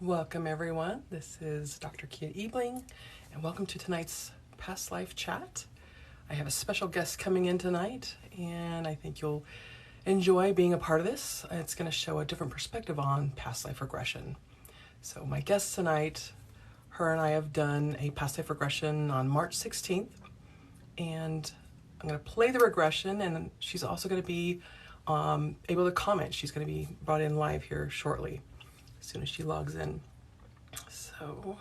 Welcome everyone. This is Dr. Kia Ebeling, and welcome to tonight's Past Life Chat. I have a special guest coming in tonight, and I think you'll enjoy being a part of this. It's going to show a different perspective on past life regression. So my guest tonight, her and I have done a past life regression on March 16th, and I'm going to play the regression, and she's also going to be able to comment. She's going to be brought in live here shortly, as soon as she logs in. So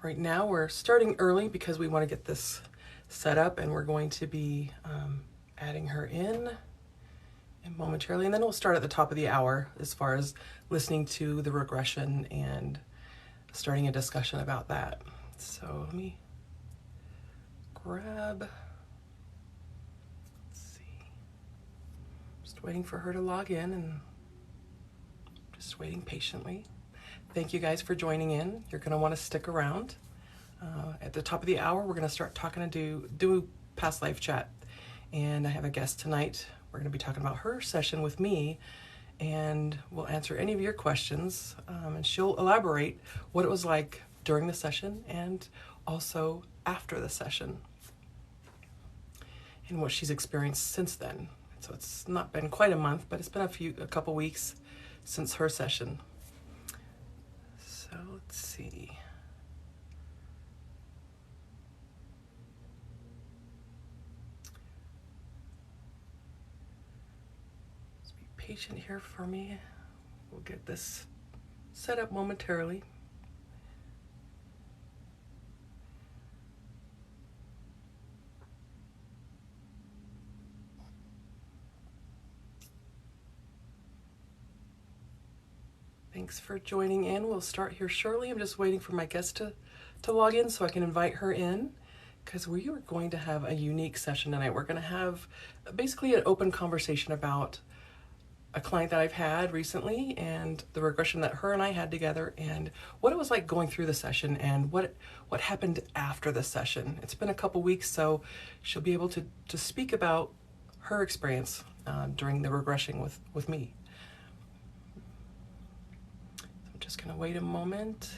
right now we're starting early because we want to get this set up, and we're going to be adding her in momentarily, and then we'll start at the top of the hour as far as listening to the regression and starting a discussion about that. So let me grab, let's see, just waiting for her to log in and just waiting patiently. Thank you guys for joining in. You're going to want to stick around. At the top of the hour, we're going to start talking to do past life chat. And I have a guest tonight. We're going to be talking about her session with me, and we'll answer any of your questions. And she'll elaborate what it was like during the session and also after the session, and what she's experienced since then. So it's not been quite a month, but it's been a couple weeks since her session. So let's see. Just be patient here for me. We'll get this set up momentarily. Thanks for joining in. We'll start here shortly. I'm just waiting for my guest to log in so I can invite her in, because we are going to have a unique session tonight. We're going to have basically an open conversation about a client that I've had recently and the regression that her and I had together, and what it was like going through the session and what happened after the session. It's been a couple weeks, so she'll be able to speak about her experience during the regression with me. Just gonna wait a moment,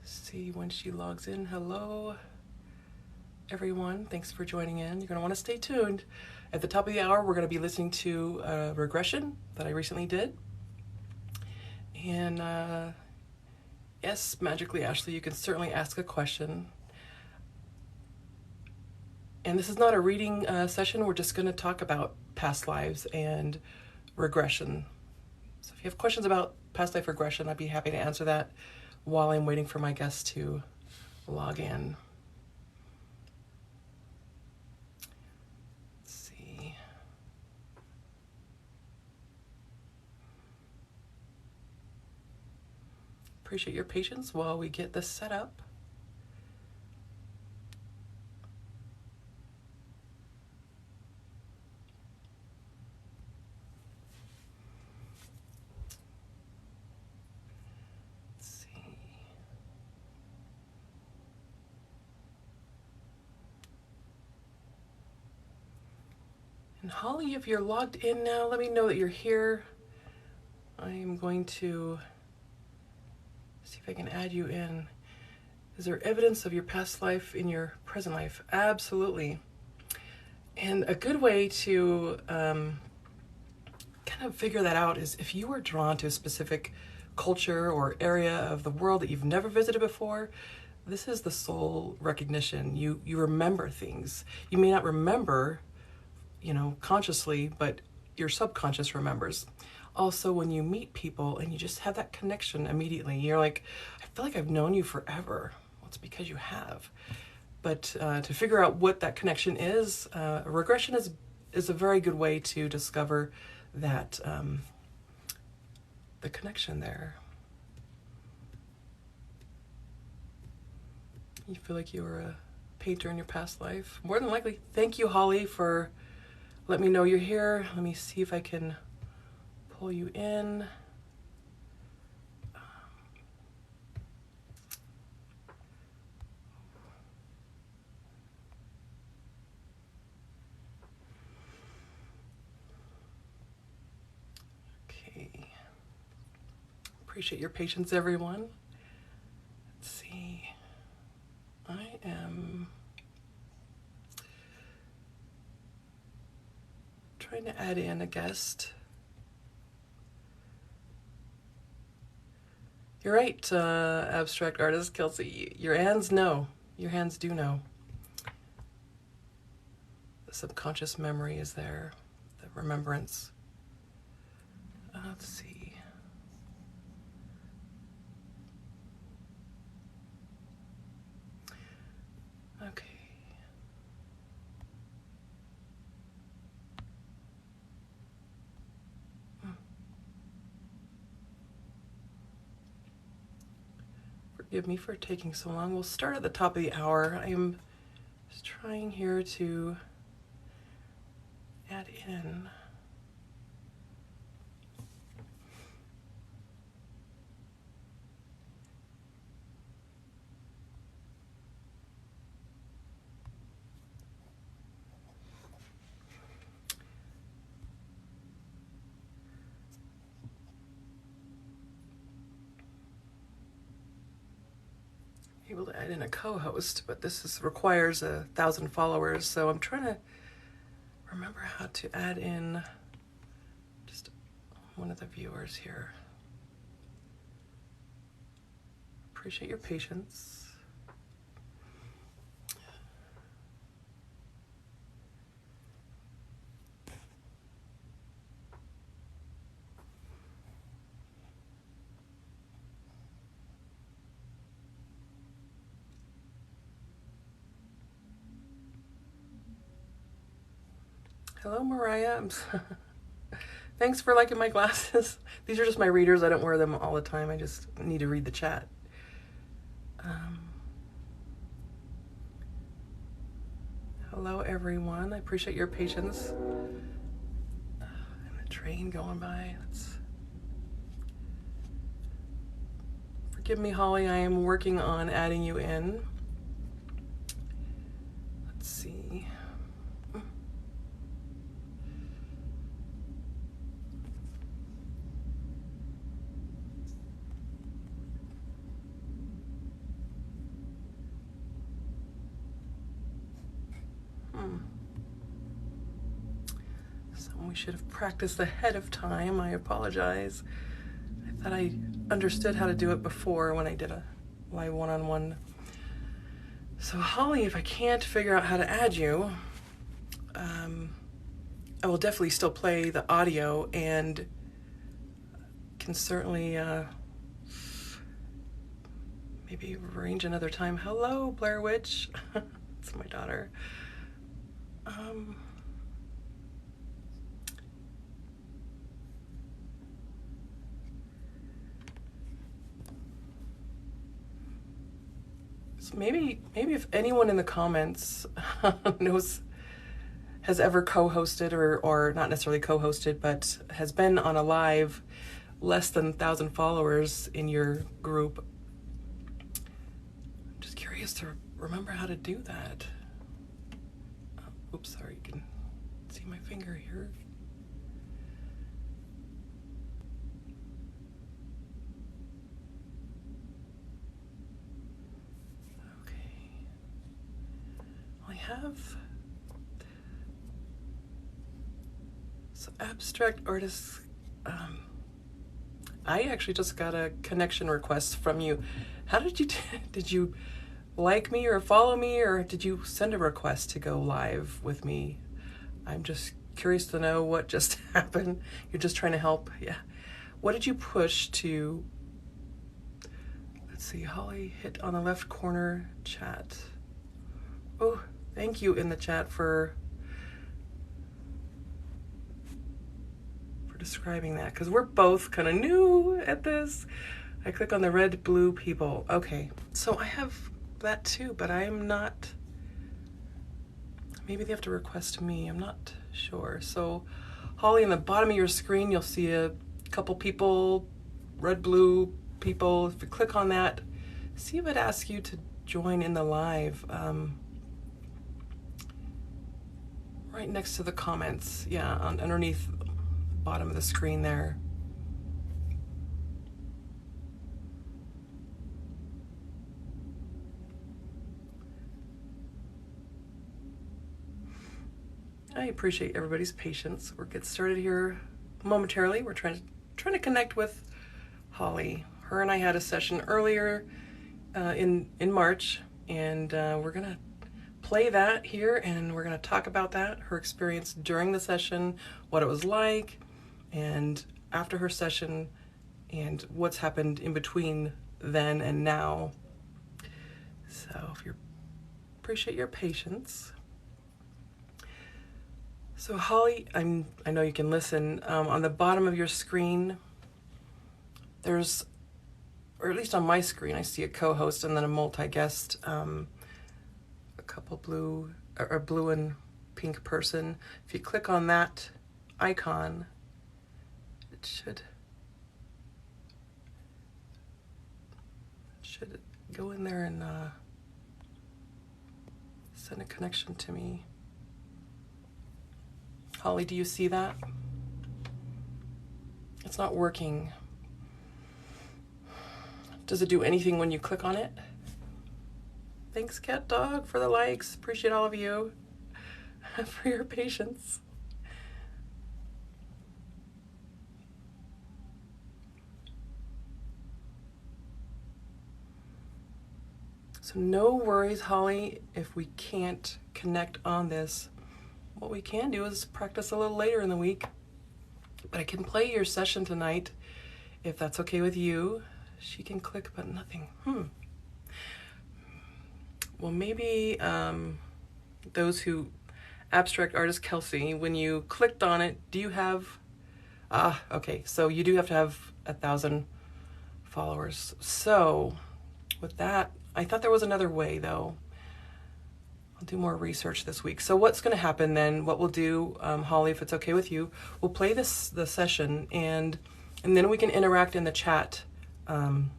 see when she logs in. Hello everyone, thanks for joining in. You're gonna want to stay tuned. At the top of the hour, we're gonna be listening to a regression that I recently did. And yes, magically Ashley, you can certainly ask a question. And this is not a reading session. We're just gonna talk about past lives and regression. So if you have questions about past life regression, I'd be happy to answer that while I'm waiting for my guest to log in. Let's see. Appreciate your patience while we get this set up. And Holly, if you're logged in now, let me know that you're here. I am going to see if I can add you in. Is there evidence of your past life in your present life? Absolutely. And a good way to kind of figure that out is if you were drawn to a specific culture or area of the world that you've never visited before. This is the soul recognition. You remember things. You may not remember, consciously, but your subconscious remembers. Also, when you meet people and you just have that connection immediately, you're like, I feel like I've known you forever. Well, it's because you have. But to figure out what that connection is, regression is a very good way to discover that the connection there. You feel like you were a painter in your past life? More than likely. Thank you, Holly, for letting me know you're here. Let me see if I can pull you in. Okay. Appreciate your patience, everyone. Let's see. I am trying to add in a guest. You're right, abstract artist Kelsey. Your hands know. Your hands do know. The subconscious memory is there, the remembrance. Let's see. Okay. Forgive me for taking so long. We'll start at the top of the hour. I am just trying here to add in. Able to add in a co-host, but this requires 1,000 followers, so I'm trying to remember how to add in just one of the viewers here. Appreciate your patience. Hello, Mariah. Thanks for liking my glasses. These are just my readers. I don't wear them all the time. I just need to read the chat. Hello, everyone. I appreciate your patience. And the train going by. Forgive me, Holly. I am working on adding you in. Let's see. We should have practiced ahead of time. I apologize. I thought I understood how to do it before when I did a live one-on-one. So Holly, if I can't figure out how to add you, I will definitely still play the audio and can certainly maybe arrange another time. Hello, Blair Witch. It's my daughter. Maybe if anyone in the comments has ever co-hosted or not necessarily co-hosted, but has been on a live less than 1,000 followers in your group, I'm just curious to remember how to do that. Oops, sorry, you can see my finger here. So abstract artists, I actually just got a connection request from you. How did you like me or follow me, or did you send a request to go live with me? I'm just curious to know what just happened. You're just trying to help? Yeah. What did you push to, let's see, Holly hit on the left corner chat. Oh, thank you in the chat for describing that, because we're both kind of new at this. I click on the red blue people. Okay, so I have that too, but I'm not, maybe they have to request me, I'm not sure. So Holly, in the bottom of your screen you'll see a couple people, red blue people. If you click on that, see if it asks you to join in the live. Right next to the comments, yeah, underneath the bottom of the screen there. I appreciate everybody's patience. We'll get started here momentarily. We're trying to connect with Holly. Her and I had a session earlier in March, and we're gonna play that here, and we're gonna talk about that, her experience during the session, what it was like, and after her session, and what's happened in between then and now. So if you appreciate your patience. So Holly, I know you can listen. On the bottom of your screen, there's, or at least on my screen, I see a co-host and then a multi-guest, a couple blue and pink person. If you click on that icon, it should go in there and send a connection to me. Holly, do you see that? It's not working. Does it do anything when you click on it? Thanks, Cat Dog, for the likes. Appreciate all of you for your patience. So no worries, Holly, if we can't connect on this. What we can do is practice a little later in the week. But I can play your session tonight, if that's okay with you. She can click, but nothing. Well, maybe those who, Abstract Artist Kelsey, when you clicked on it, do you have, okay, so you do have to have 1,000 followers. So with that, I thought there was another way though. I'll do more research this week. So what's going to happen then, what we'll do, Holly, if it's okay with you, we'll play the session and then we can interact in the chat. And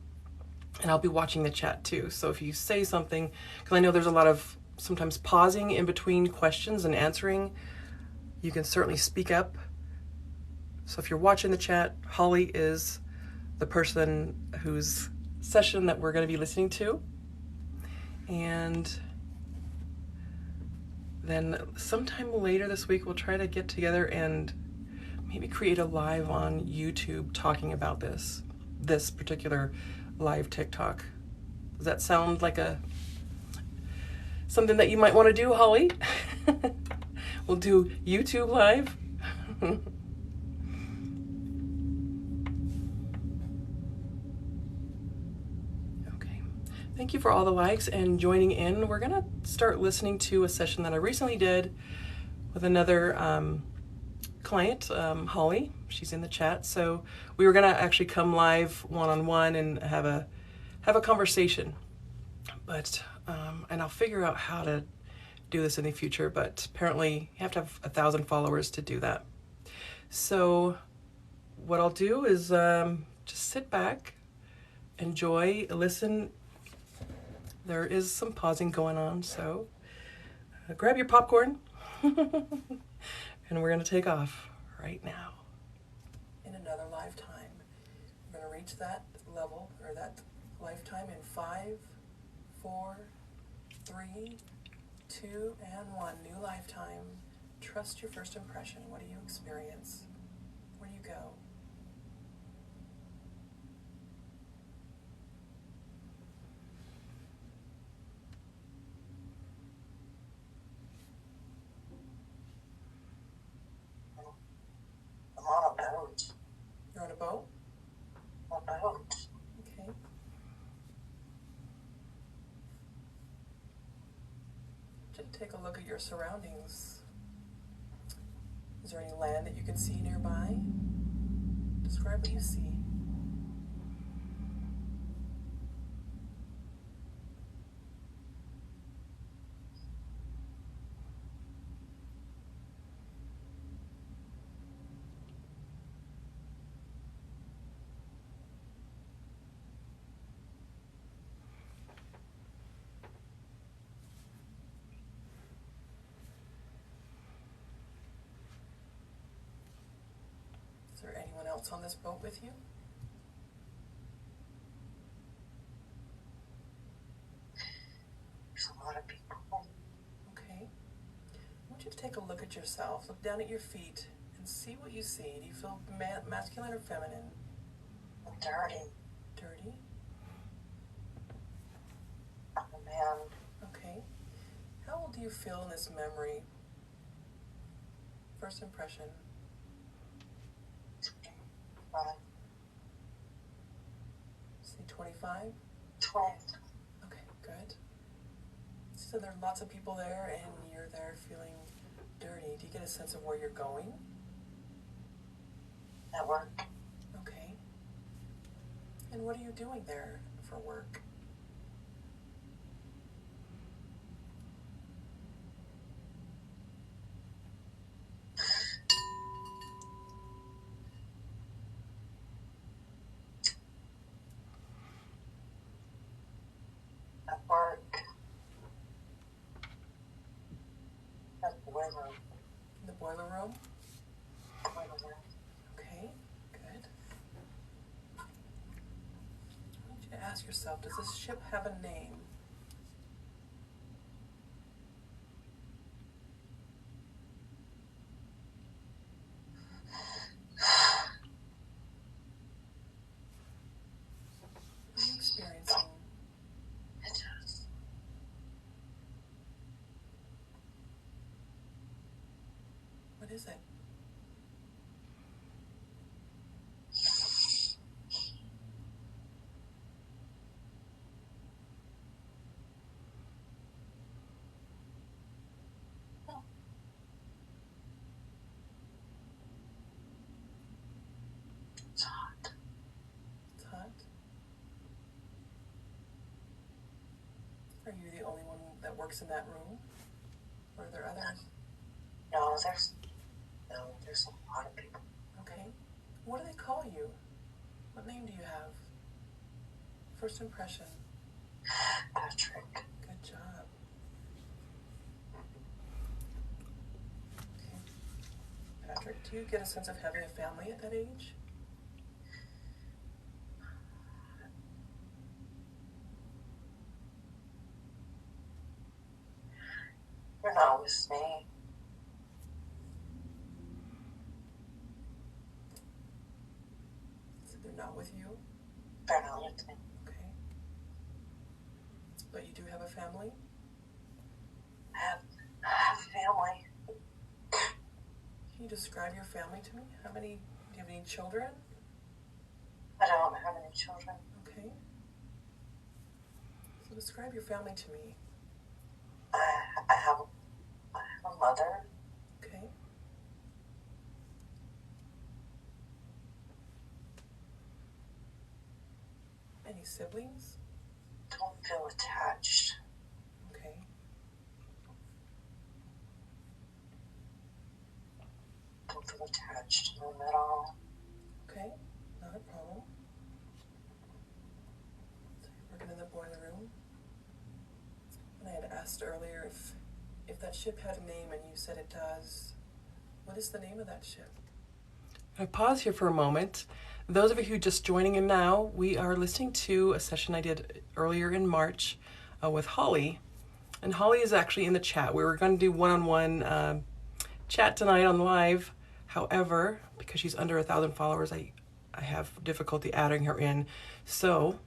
I'll be watching the chat too. So if you say something, because I know there's a lot of sometimes pausing in between questions and answering, you can certainly speak up. So if you're watching the chat, Holly is the person whose session that we're going to be listening to. And then sometime later this week, we'll try to get together and maybe create a live on YouTube talking about this particular live TikTok. Does that sound like something that you might want to do, Holly? We'll do YouTube live. Okay. Thank you for all the likes and joining in. We're going to start listening to a session that I recently did with another client, Holly. She's in the chat. So we were going to actually come live one-on-one and have a conversation. But and I'll figure out how to do this in the future, but apparently you have to have 1,000 followers to do that. So what I'll do is just sit back, enjoy, listen. There is some pausing going on, so grab your popcorn and we're going to take off right now. In another lifetime, we're going to reach that level or that lifetime in 5, 4, 3, 2, and 1. New lifetime. Trust your first impression. What do you experience? Where do you go? I'm on a boat. You're on a boat? A boat. Okay. Just take a look at your surroundings. Is there any land that you can see nearby? Describe what you see. Is there anyone else on this boat with you? There's a lot of people. Okay. I want you to take a look at at yourself. Look down at your feet and see what you see. Do you feel masculine or feminine? Dirty. Dirty? I'm a man. Okay. How old do you feel in this memory? First impression. Fine. Say 25? 20. Okay, good. So there are lots of people there and you're there feeling dirty. Do you get a sense of where you're going? At work. Okay. And what are you doing there for work? At work. At the boiler room. In the boiler room? Boiler room. Okay, good. I want you to ask yourself, does this ship have a name? What are you experiencing? It does. What is it? It's hot. It's hot. Are you the only one that works in that room? Or are there others? No, there's a lot of people. Okay. What do they call you? What name do you have? First impression. Patrick. Good job. Okay. Patrick, do you get a sense of having a family at that age? You're not with me. So they're not with you? They're not with me. Okay. But you do have a family? I have family. Can you describe your family to me? Do you have any children? I don't have any children. Okay. So describe your family to me. I have a mother. Okay. Any siblings? Don't feel attached. Okay. Don't feel attached to them at all. Okay. Not a problem. So you're working in the boiler room. And I had asked earlier if that ship had a name, and you said it does. What is the name of that ship? I pause here for a moment. Those of you who are just joining in now, we are listening to a session I did earlier in March with Holly. And Holly is actually in the chat. We were going to do one-on-one chat tonight on live. However, because she's under 1,000 followers, I have difficulty adding her in. So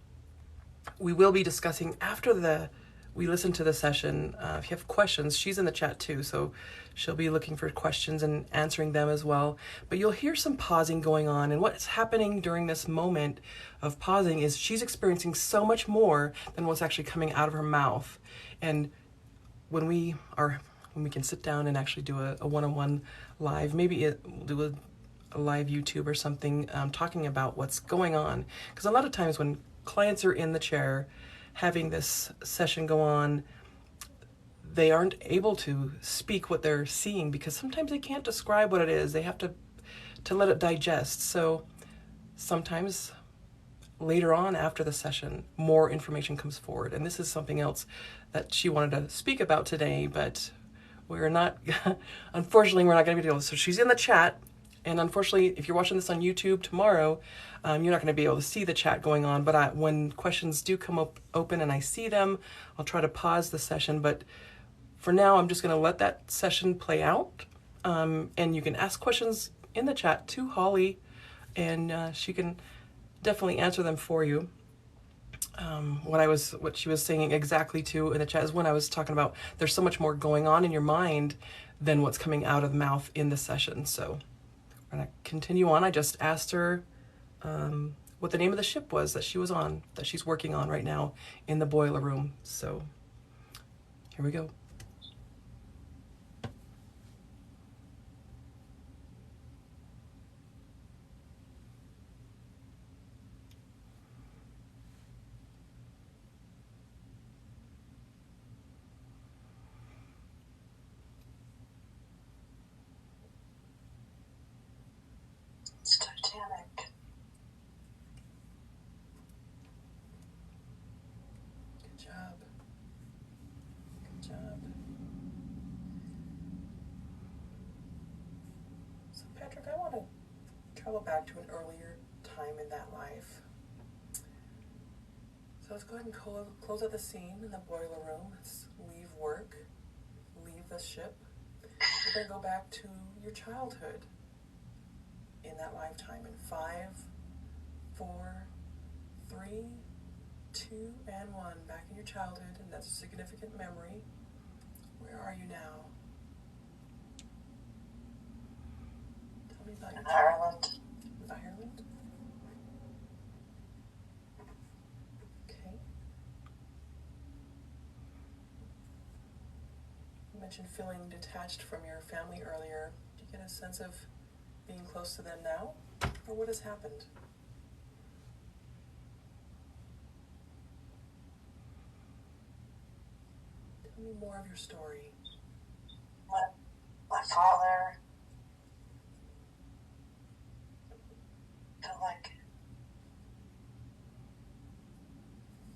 we will be discussing after we listen to the session. If you have questions, she's in the chat too, so she'll be looking for questions and answering them as well. But you'll hear some pausing going on, and what's happening during this moment of pausing is she's experiencing so much more than what's actually coming out of her mouth. And when we can sit down and actually do a one-on-one live, maybe we'll do a live YouTube or something, talking about what's going on. Because a lot of times when clients are in the chair having this session go on, they aren't able to speak what they're seeing because sometimes they can't describe what it is. They have to let it digest. So sometimes later on after the session, more information comes forward. And this is something else that she wanted to speak about today, but we're not, unfortunately, we're not going to be able to. So she's in the chat. And unfortunately, if you're watching this on YouTube tomorrow, you're not going to be able to see the chat going on. But when questions do come up open and I see them, I'll try to pause the session. But for now, I'm just going to let that session play out. And you can ask questions in the chat to Holly, and she can definitely answer them for you. What she was saying exactly too in the chat is when I was talking about there's so much more going on in your mind than what's coming out of the mouth in the session. So we're gonna continue on. I just asked her what the name of the ship was that she was on, that she's working on right now in the boiler room. So here we go. It's Titanic. Good job. Good job. So Patrick, I want to travel back to an earlier time in that life. So let's go ahead and close out the scene in the boiler room. Let's leave work, leave the ship. We're going to go back to your childhood in that lifetime in 5, 4, 3, 2, and 1. Back in your childhood, and that's a significant memory. Where are you now? Tell me about your Ireland. Ireland? Okay. You mentioned feeling detached from your family earlier. Do you get a sense of being close to them now? Or what has happened? Tell me more of your story. My father.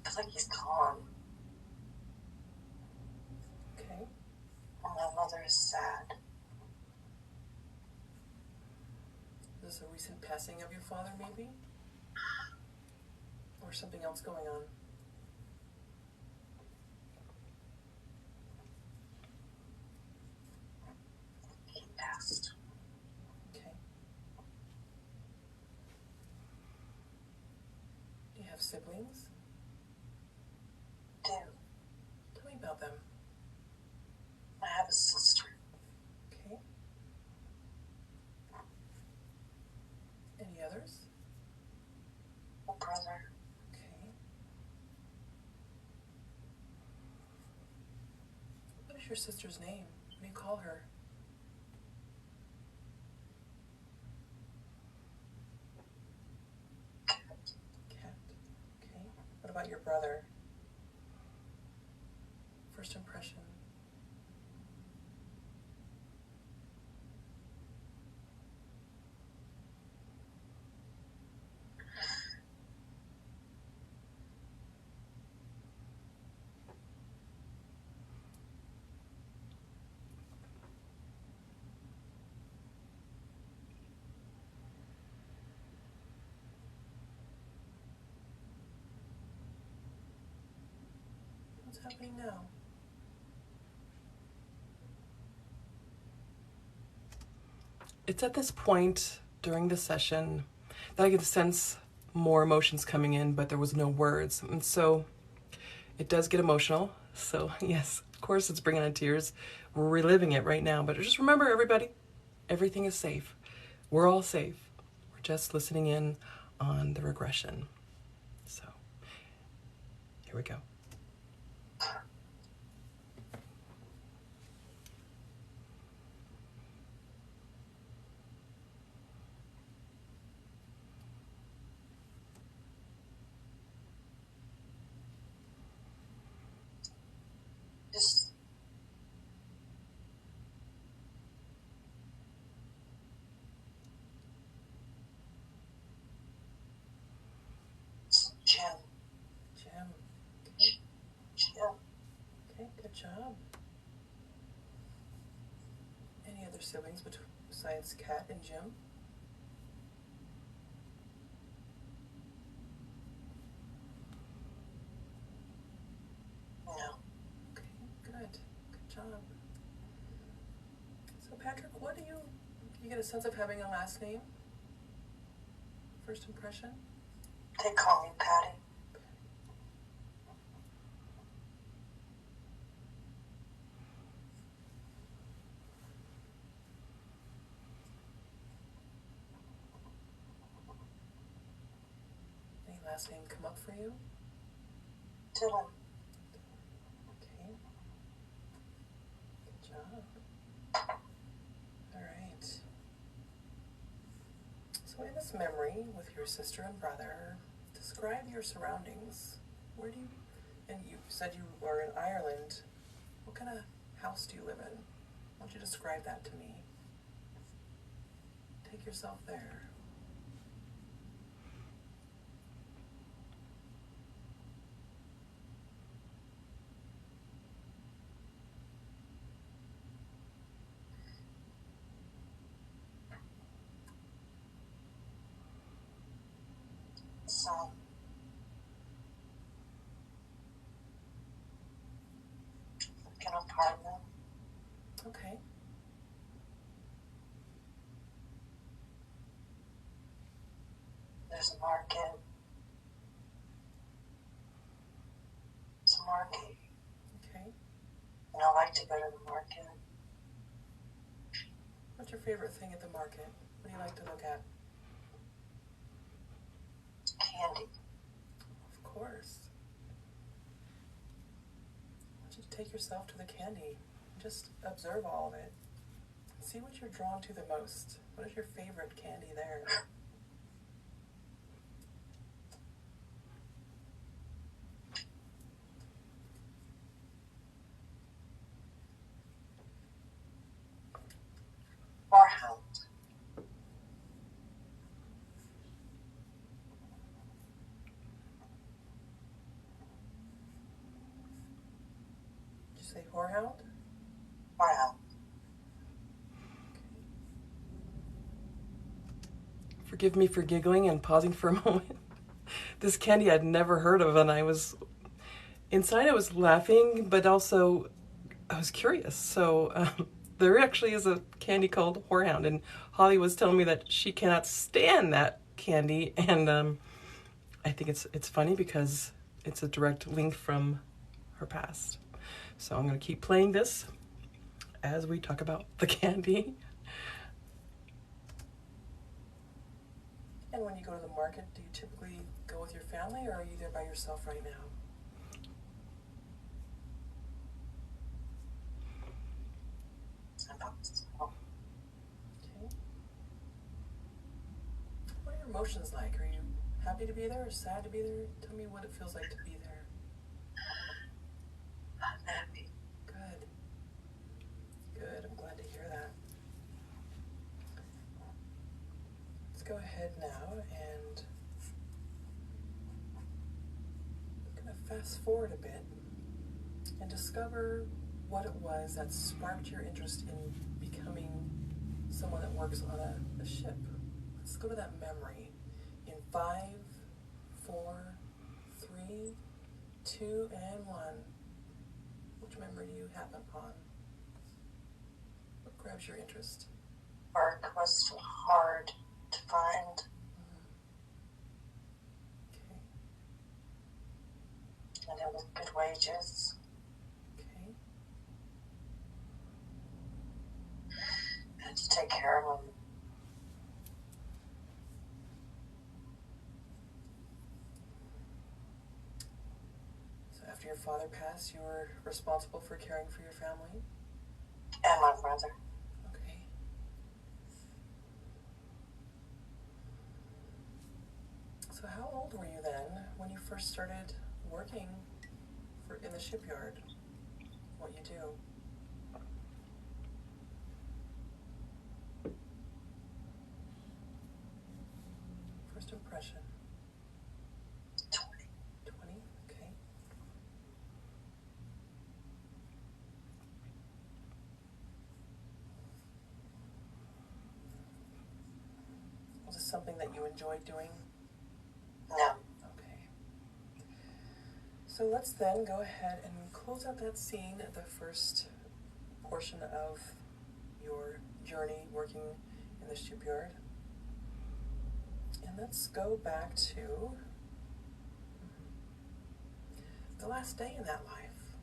Feel like he's gone. Okay. And my mother is sad. Is this a recent passing of your father, maybe? Or something else going on? He passed. Okay. Do you have siblings? Do. Tell me about them. I have a sister. Okay. Any others? A brother. Okay. What is your sister's name? What do you call her? Cat. Cat. Okay. What about your brother? First impression. What's happening now? It's at this point during the session that I can sense more emotions coming in, but there was no words. And so it does get emotional. So yes, of course it's bringing on tears. We're reliving it right now. But just remember, everybody, everything is safe. We're all safe. We're just listening in on the regression. So here we go. Just Jim. Jim. Okay. Jim. Okay, good job. Any other siblings besides Kat and Jim? No. Okay, good. Good job. So Patrick, do you get a sense of having a last name? First impression? They call me Patty. Any last name come up for you? Dylan. Okay. Good job. All right. So in this memory with your sister and brother, describe your surroundings. And you said you were in Ireland. What kind of house do you live in? Why don't you describe that to me? Take yourself there. So, like an apartment. Okay. There's a market. It's a market. Okay. And I like to go to the market. What's your favorite thing at the market? What do you like to look at? Candy. Of course. I want you to take yourself to the candy and just observe all of it. See what you're drawn to the most. What is your favorite candy there? Warhound. Did you say whorehound? Warhound. Forgive me for giggling and pausing for a moment. This candy I'd never heard of, and I was laughing, but also I was curious. So there actually is a candy called Whorehound, and Holly was telling me that she cannot stand that candy, and I think it's funny because it's a direct link from her past. So I'm going to keep playing this as we talk about the candy. And when you go to the market, do you typically go with your family, or are you there by yourself right now? Okay. What are your emotions like? Are you happy to be there or sad to be there? Tell me what it feels like to be there. I'm happy. Good. Good. I'm glad to hear that. Let's go ahead now and we're going to fast forward a bit and discover what it was that sparked your interest in becoming someone that works on a ship. Let's go to that memory in 5, 4, 3, 2, and 1. Which memory do you happen upon? What grabs your interest? Work was hard to find. Okay. And it was good wages. Okay. And to take care of them. So after your father passed, you were responsible for caring for your family? And my brother. Okay. So how old were you then when you first started working in the shipyard? What you do? First impression? 20. 20? Okay. Was this something that you enjoyed doing? No. Okay. So let's then go ahead and close out that scene, the first portion of your journey working in the shipyard. And let's go back to the last day in that life.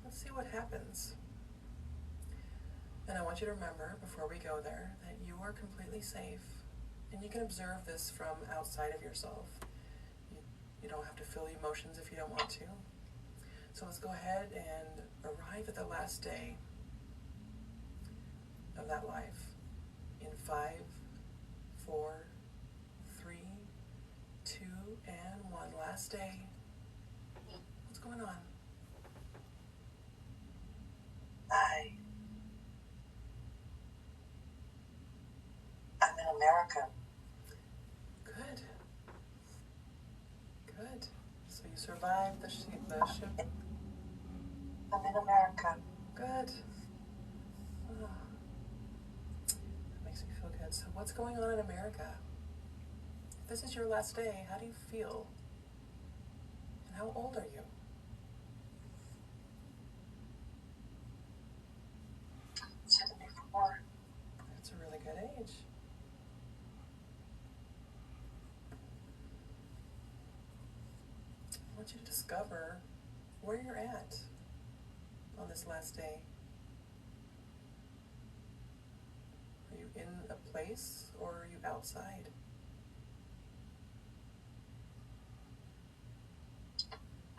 Let's see what happens. And I want you to remember, before we go there, that you are completely safe. And you can observe this from outside of yourself. You don't have to feel the emotions if you don't want to. So let's go ahead and arrive at the last day of that life in 5, 4, 3, 2, and 1. Last day. What's going on? I'm in America. Good. Good. So you survived the ship. I'm in America. Good. Oh, that makes me feel good. So what's going on in America? If this is your last day, how do you feel? And how old are you? 74. That's a really good age. I want you to discover where you're at on this last day. Are you in a place or are you outside?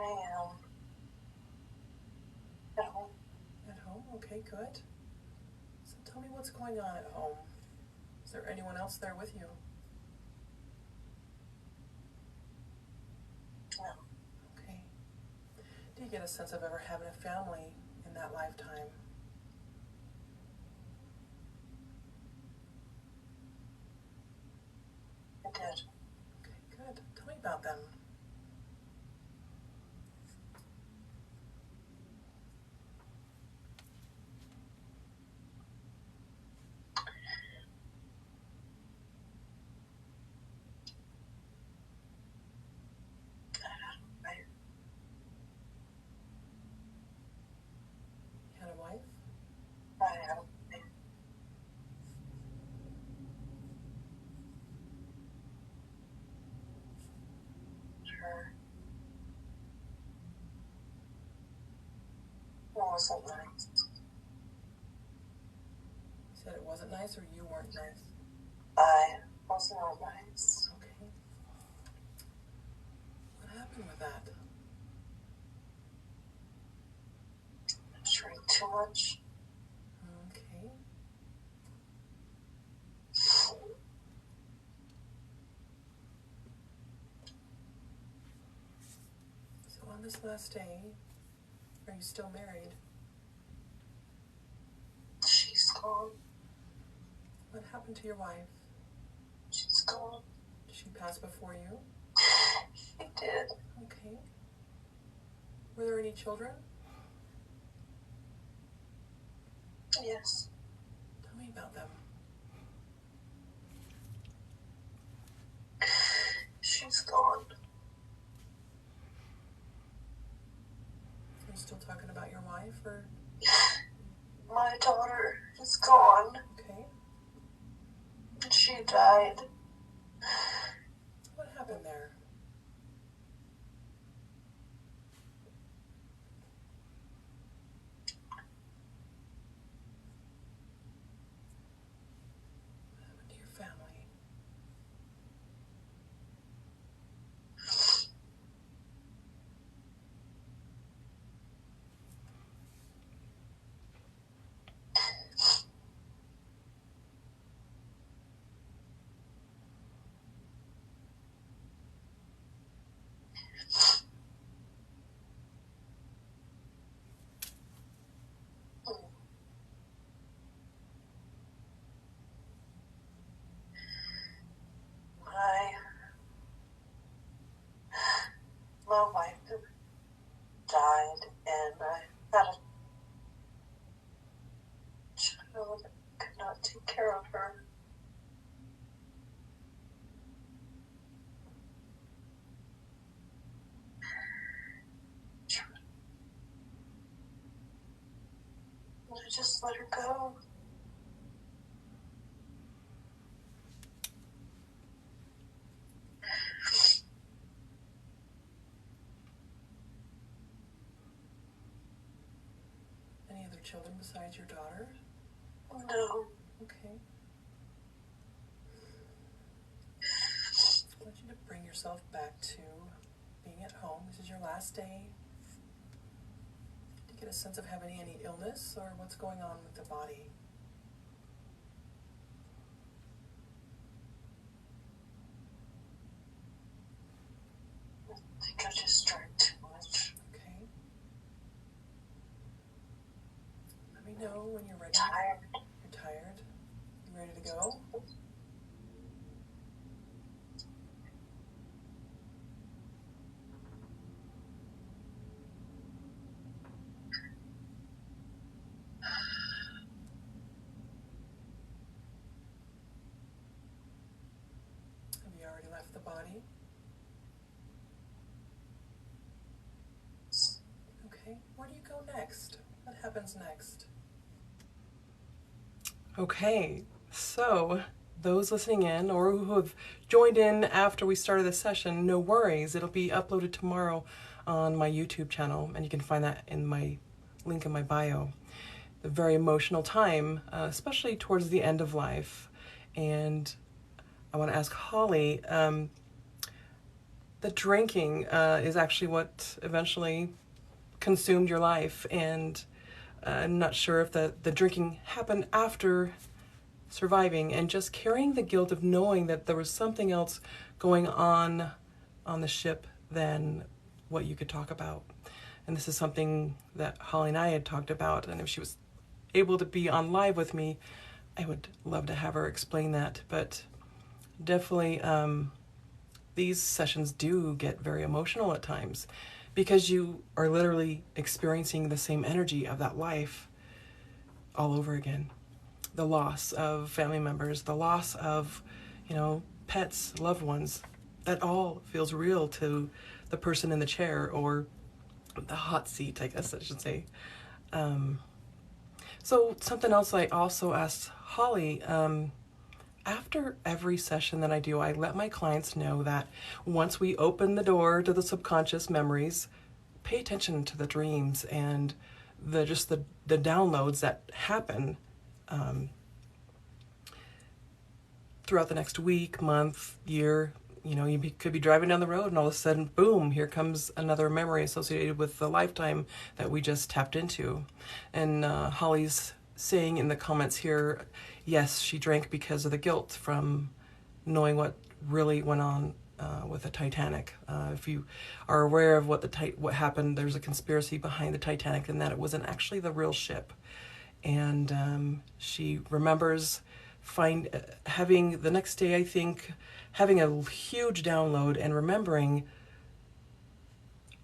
I am at home. At home? Okay, good. So tell me what's going on at home. Is there anyone else there with you? No. Okay. Do you get a sense of ever having a family in that lifetime? I did. Okay, good. Tell me about them. You had a wife? I had a baby. Sure. It wasn't nice. You said it wasn't nice or you weren't nice? I was not nice. Okay. What happened with that? I drank too much. Okay. So on this last day, are you still married? She's gone. What happened to your wife? She's gone. Did she pass before you? She did. Okay. Were there any children? Yes. Tell me about them. She's gone. Are you still talking about your wife or? My daughter is gone. Okay. She died. What happened there? What happened to your family? My wife died, and I had a child. I could not take care of her. I just let her go. children besides your daughter? No. Okay. I want you to bring yourself back to being at home. This is your last day. Do you get a sense of having any illness or what's going on with the body? I think I just drank too much. Okay. Let me know when you're ready. Tired. You're tired? You ready to go? Have you already left the body? Okay. Where do you go next? What happens next? Okay, so those listening in or who have joined in after we started the session, no worries. It'll be uploaded tomorrow on my YouTube channel, and you can find that in my link in my bio. A very emotional time, especially towards the end of life. And I want to ask Holly, the drinking is actually what eventually consumed your life, and I'm not sure if the drinking happened after surviving and just carrying the guilt of knowing that there was something else going on the ship than what you could talk about. And this is something that Holly and I had talked about, and if she was able to be on live with me, I would love to have her explain that. But definitely these sessions do get very emotional at times, because you are literally experiencing the same energy of that life all over again. The loss of family members, the loss of, pets, loved ones, that all feels real to the person in the chair or the hot seat, I guess I should say. So something else I also asked Holly, after every session that I do, I let my clients know that once we open the door to the subconscious memories, pay attention to the dreams and the downloads that happen throughout the next week, month, year. Could be driving down the road and all of a sudden, boom, here comes another memory associated with the lifetime that we just tapped into. And Holly's saying in the comments here, yes, she drank because of the guilt from knowing what really went on with the Titanic. If you are aware of what happened, there's a conspiracy behind the Titanic, and that it wasn't actually the real ship. And she remembers having the next day, I think, having a huge download and remembering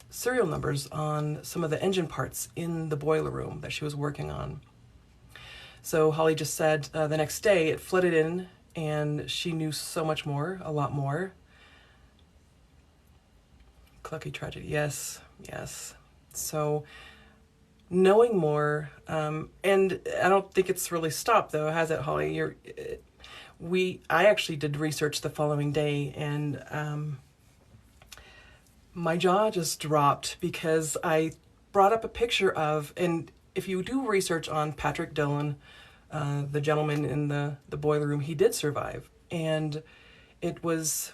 serial numbers on some of the engine parts in the boiler room that she was working on. So Holly just said the next day it flooded in and she knew so much more, a lot more. Clucky tragedy, yes. So knowing more, and I don't think it's really stopped though, has it, Holly? I actually did research the following day, and my jaw just dropped because I brought up a picture of, and if you do research on Patrick Dillon, the gentleman in the boiler room, he did survive, and it was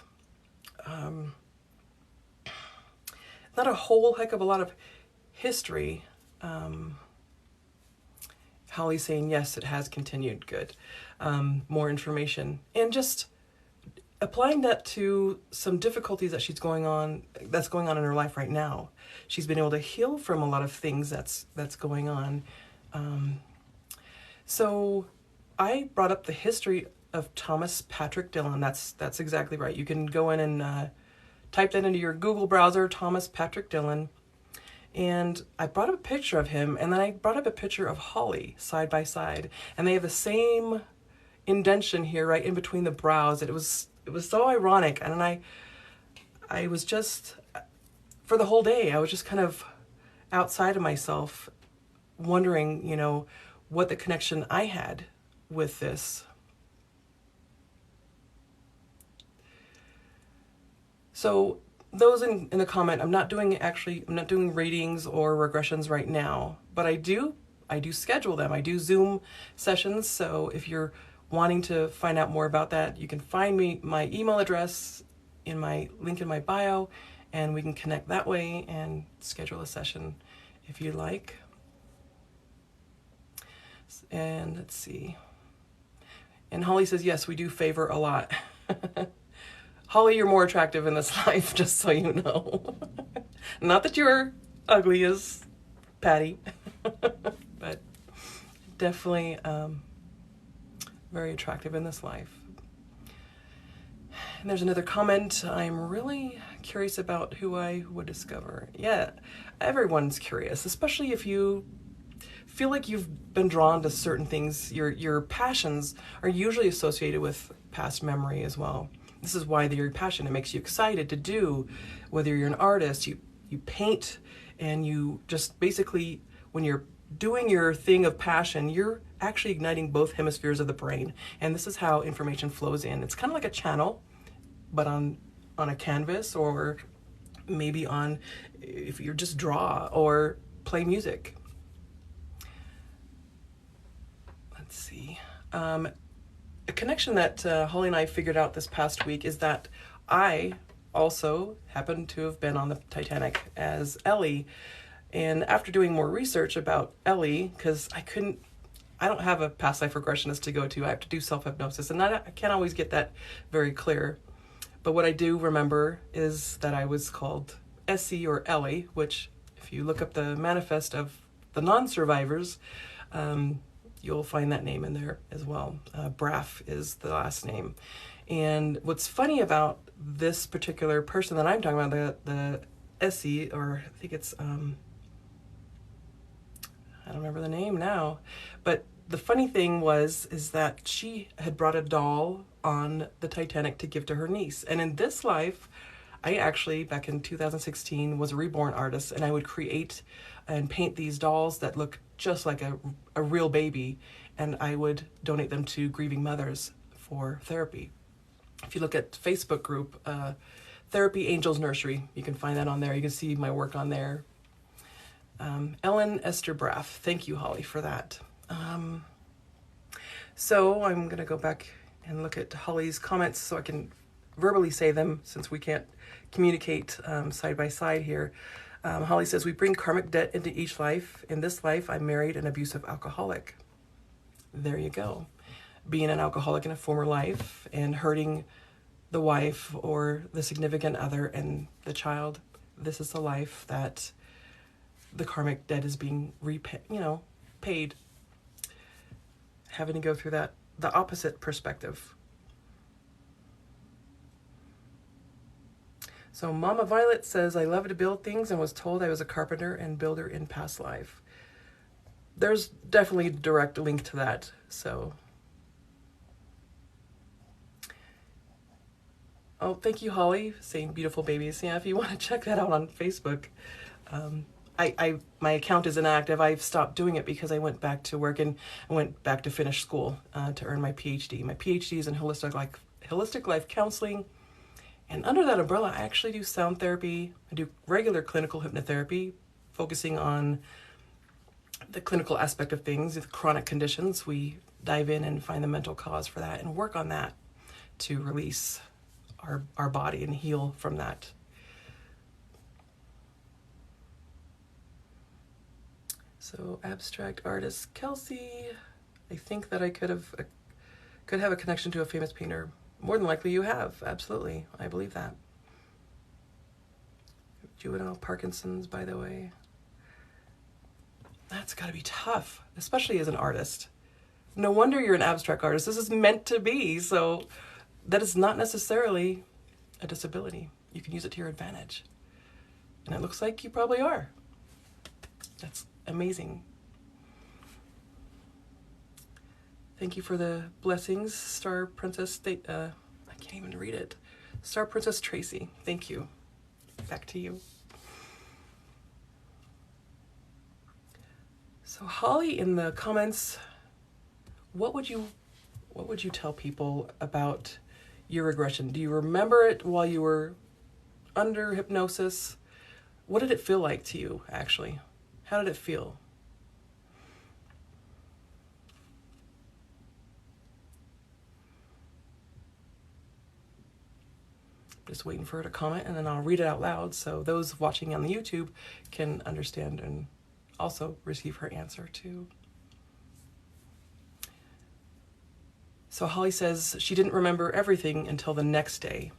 not a whole heck of a lot of history. Holly's saying, yes, it has continued. Good. More information. And just applying that to some difficulties that's going on in her life right now. She's been able to heal from a lot of things that's going on. So I brought up the history of Thomas Patrick Dillon. That's exactly right. You can go in and type that into your Google browser, Thomas Patrick Dillon. And I brought up a picture of him, and then I brought up a picture of Holly side by side. And they have the same indentation here, right in between the brows. It was so ironic. And I was just, for the whole day, I was just kind of outside of myself, wondering, what the connection I had with this. So those in the comment, I'm not doing readings or regressions right now, but I do I do schedule them. I do Zoom sessions. So if you're wanting to find out more about that, you can find me, my email address in my link in my bio, and we can connect that way and schedule a session if you'd like. And let's see. And Holly says, yes, we do favor a lot. Holly, you're more attractive in this life, just so you know. Not that you're ugly as Patty, but definitely very attractive in this life. And there's another comment. I'm really curious about who I would discover. Yeah, everyone's curious, especially if you feel like you've been drawn to certain things. Your passions are usually associated with past memory as well. This is why they're your passion. It makes you excited to do, whether you're an artist, you paint, and you just basically, when you're doing your thing of passion, you're actually igniting both hemispheres of the brain. And this is how information flows in. It's kind of like a channel, but on a canvas, or maybe on, if you just draw or play music. Let's see. A connection that Holly and I figured out this past week is that I also happened to have been on the Titanic as Ellie. And after doing more research about Ellie, because I don't have a past life regressionist to go to, I have to do self-hypnosis, and I can't always get that very clear. But what I do remember is that I was called Essie or Ellie, which if you look up the manifest of the non-survivors, you'll find that name in there as well. Braff is the last name. And what's funny about this particular person that I'm talking about, the Essie, or I think it's, I don't remember the name now, but the funny thing is that she had brought a doll on the Titanic to give to her niece. And in this life, I actually, back in 2016, was a reborn artist, and I would create and paint these dolls that look just like a real baby, and I would donate them to grieving mothers for therapy. If you look at Facebook group, Therapy Angels Nursery, you can find that on there. You can see my work on there. Ellen Esther Braff, thank you, Holly, for that. So I'm going to go back and look at Holly's comments so I can verbally say them, since we can't communicate side by side here. Holly says, we bring karmic debt into each life. In this life, I married an abusive alcoholic. There you go. Being an alcoholic in a former life and hurting the wife or the significant other and the child. This is the life that the karmic debt is being paid. Having to go through that, the opposite perspective. So Mama Violet says, I love to build things and was told I was a carpenter and builder in past life. There's definitely a direct link to that. So, oh, thank you, Holly, saying beautiful babies. Yeah, if you want to check that out on Facebook. My account is inactive. I've stopped doing it because I went back to work and I went back to finish school to earn my Ph.D. My Ph.D. is in holistic life counseling. And under that umbrella, I actually do sound therapy. I do regular clinical hypnotherapy, focusing on the clinical aspect of things. With chronic conditions, we dive in and find the mental cause for that and work on that to release our body and heal from that. So abstract artist Kelsey, I think that I could have a connection to a famous painter. More than likely you have, absolutely. I believe that. Juvenile Parkinson's, by the way. That's got to be tough, especially as an artist. No wonder you're an abstract artist. This is meant to be, so that is not necessarily a disability. You can use it to your advantage. And it looks like you probably are. That's amazing. Thank you for the blessings, Star Princess. I can't even read it. Star Princess Tracy. Thank you. Back to you. So Holly, in the comments, what would you tell people about your regression? Do you remember it while you were under hypnosis? What did it feel like to you, actually? How did it feel? Just waiting for her to comment, and then I'll read it out loud so those watching on the YouTube can understand and also receive her answer too. So Holly says she didn't remember everything until the next day.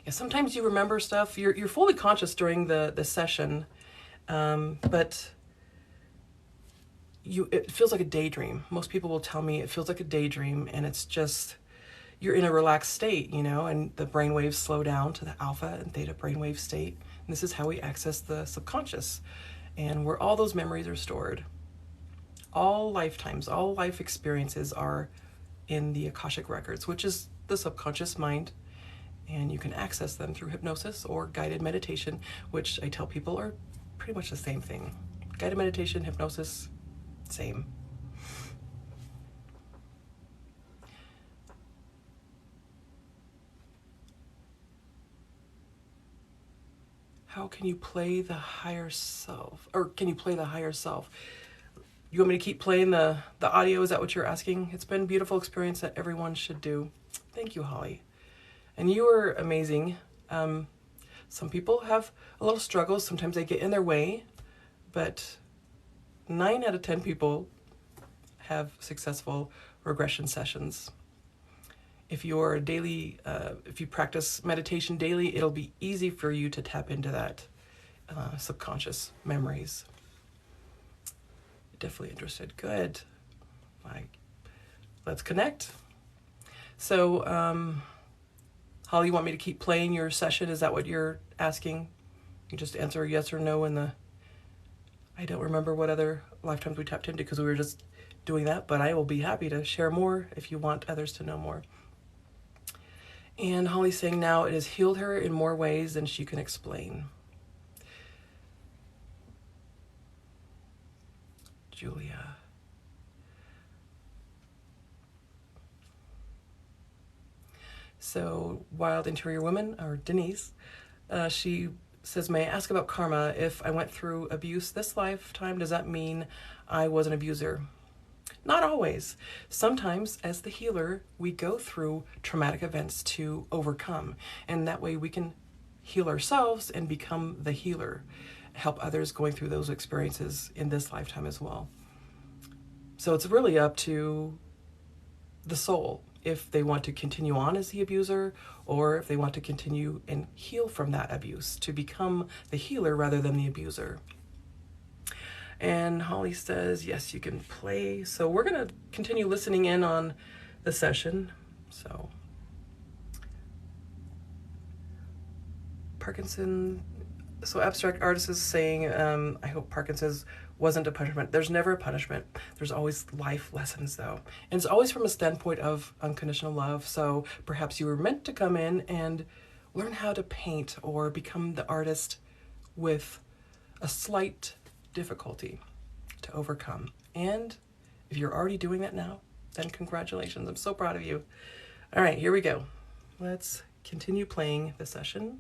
Yeah, sometimes you remember stuff. You're fully conscious during the session, but it feels like a daydream. Most people will tell me it feels like a daydream, and it's just you're in a relaxed state, and the brain waves slow down to the alpha and theta brainwave state. And this is how we access the subconscious, and where all those memories are stored. All lifetimes, all life experiences are in the Akashic records, which is the subconscious mind. And you can access them through hypnosis or guided meditation, which I tell people are pretty much the same thing. Guided meditation, hypnosis, same. How can you play the higher self? Or can you play the higher self? You want me to keep playing the audio? Is that what you're asking? It's been a beautiful experience that everyone should do. Thank you, Holly. And you are amazing. Some people have a little struggles. Sometimes they get in their way, but 9 out of 10 people have successful regression sessions. If you're if you practice meditation daily, it'll be easy for you to tap into that subconscious memories. Definitely interested. Good. Let's connect. So, Holly, you want me to keep playing your session? Is that what you're asking? You just answer yes or no in the... I don't remember what other lifetimes we tapped into because we were just doing that, but I will be happy to share more if you want others to know more. And Holly's saying now it has healed her in more ways than she can explain. Julia. So Wild Interior Woman, or Denise, she says, may I ask about karma? If I went through abuse this lifetime, does that mean I was an abuser? Not always. Sometimes, as the healer, we go through traumatic events to overcome. And that way we can heal ourselves and become the healer, help others going through those experiences in this lifetime as well. So it's really up to the soul if they want to continue on as the abuser or if they want to continue and heal from that abuse to become the healer rather than the abuser. And Holly says, yes, you can play. So we're going to continue listening in on the session. So Parkinson, so Abstract Artist is saying, I hope Parkinson's wasn't a punishment. There's never a punishment. There's always life lessons though. And it's always from a standpoint of unconditional love. So perhaps you were meant to come in and learn how to paint or become the artist with a slight difficulty to overcome. And if you're already doing that now, then congratulations. I'm so proud of you. All right, here we go. Let's continue playing the session.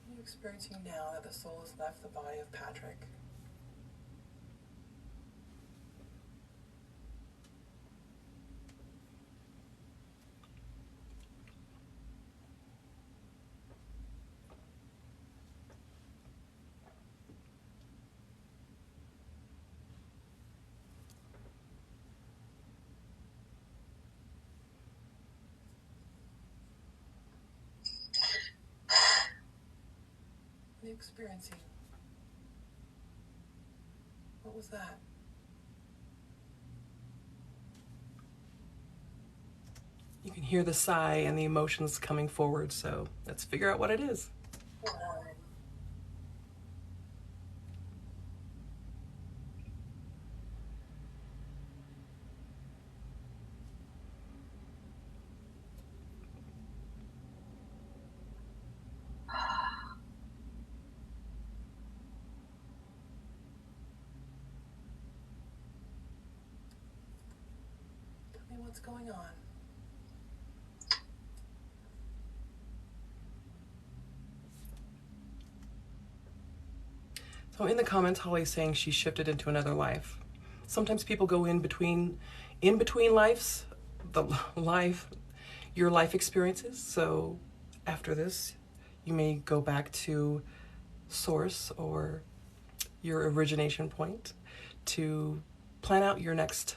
What are you experiencing now that the soul has left the body of Patrick? What are you experiencing? What was that? You can hear the sigh and the emotions coming forward, so let's figure out what it is. Tell me what's going on. So in the comments, Holly's saying she shifted into another life. Sometimes people go in between lives, your life experiences. So after this, you may go back to source or your origination point to plan out your next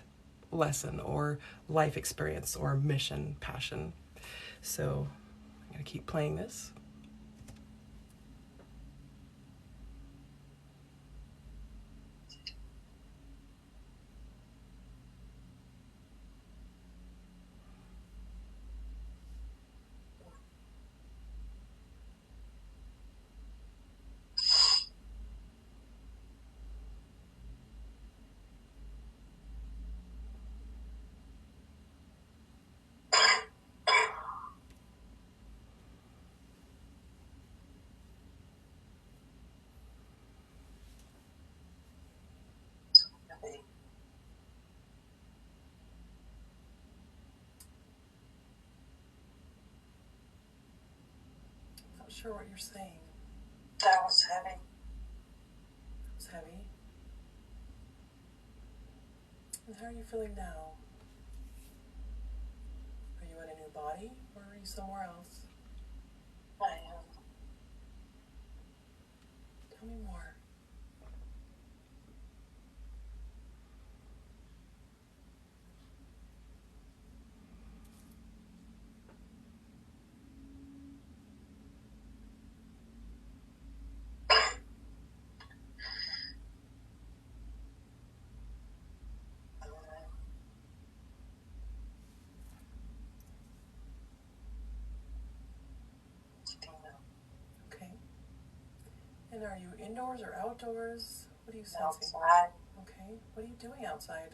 lesson or life experience or mission, passion. So I'm going to keep playing this. I'm not sure what you're saying. That was heavy. It was heavy. And how are you feeling now? Are you in a new body or are you somewhere else? I am. Tell me more. Okay. And are you indoors or outdoors? What are you sensing? Outside. Okay. What are you doing outside?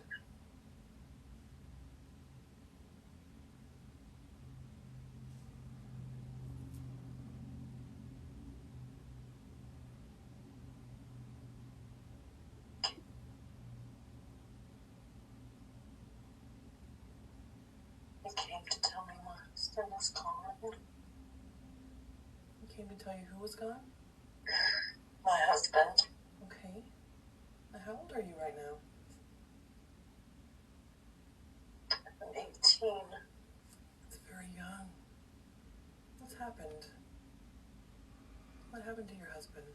He came to tell me my husband was gone. He came to tell you who was gone? My husband. Okay. Now, how old are you right now? I'm 18. That's very young. What's happened? What happened to your husband?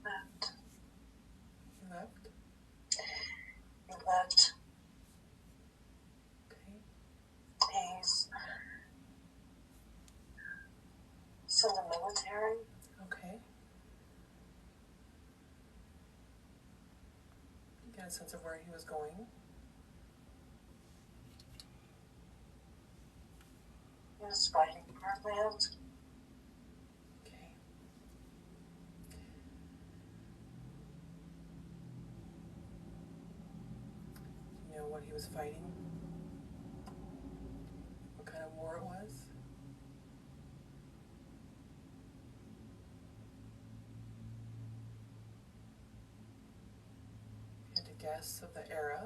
Left. He left? He left. Okay. He's in the military. Okay. You get a sense of where he was going? He was fighting for our land. Okay. You know what he was fighting? What kind of war it was? You had to guess of the era.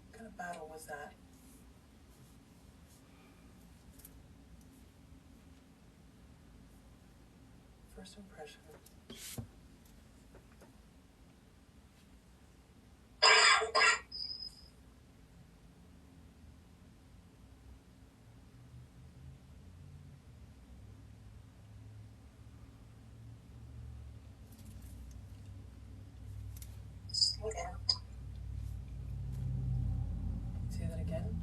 What kind of battle was that? First impression. It's the end. Say that again.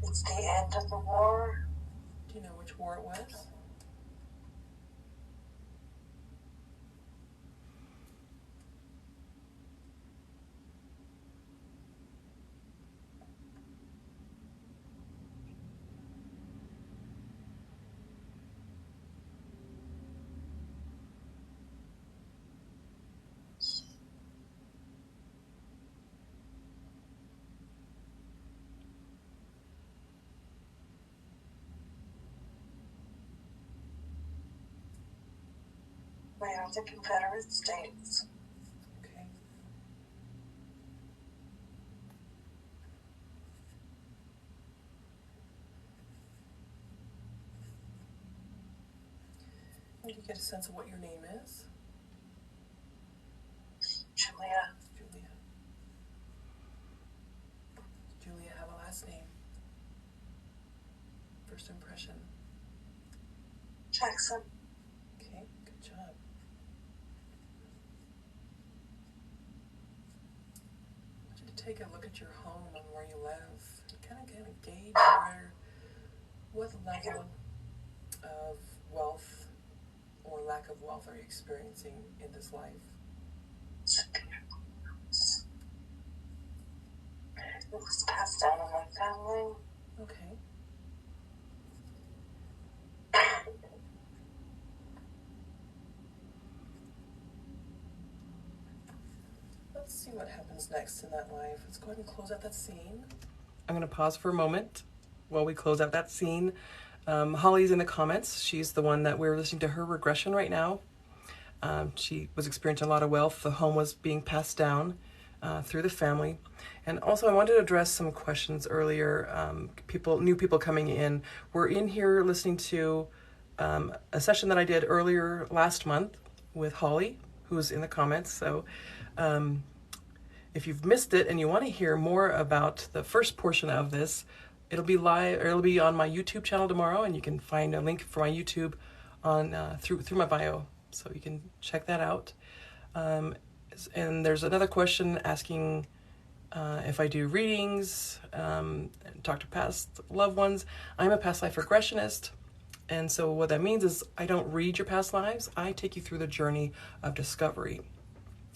It's the end of the war. Do you know which war it was? We are the Confederate States. Okay. Can you get a sense of what your name is? Julia. Julia. Julia, have a last name. First impression. Jackson. Okay, good job. I want you to take a look at your home and where you live. Kind of gauge what level of wealth or lack of wealth are you experiencing in this life? It was passed down in my family. Okay. Let's see what happens next in that life. Let's go ahead and close out that scene. I'm going to pause for a moment while we close out that scene. Holly's in the comments. She's the one that we're listening to her regression right now. She was experiencing a lot of wealth. The home was being passed down through the family. And also I wanted to address some questions earlier. New people coming in. We're in here listening to a session that I did earlier last month with Holly, who's in the comments. So if you've missed it and you want to hear more about the first portion of this, it'll be live, or it'll be on my YouTube channel tomorrow, and you can find a link for my YouTube on through my bio, so you can check that out. And there's another question asking if I do readings, and talk to past loved ones. I'm a past life regressionist, and so what that means is I don't read your past lives. I take you through the journey of discovery.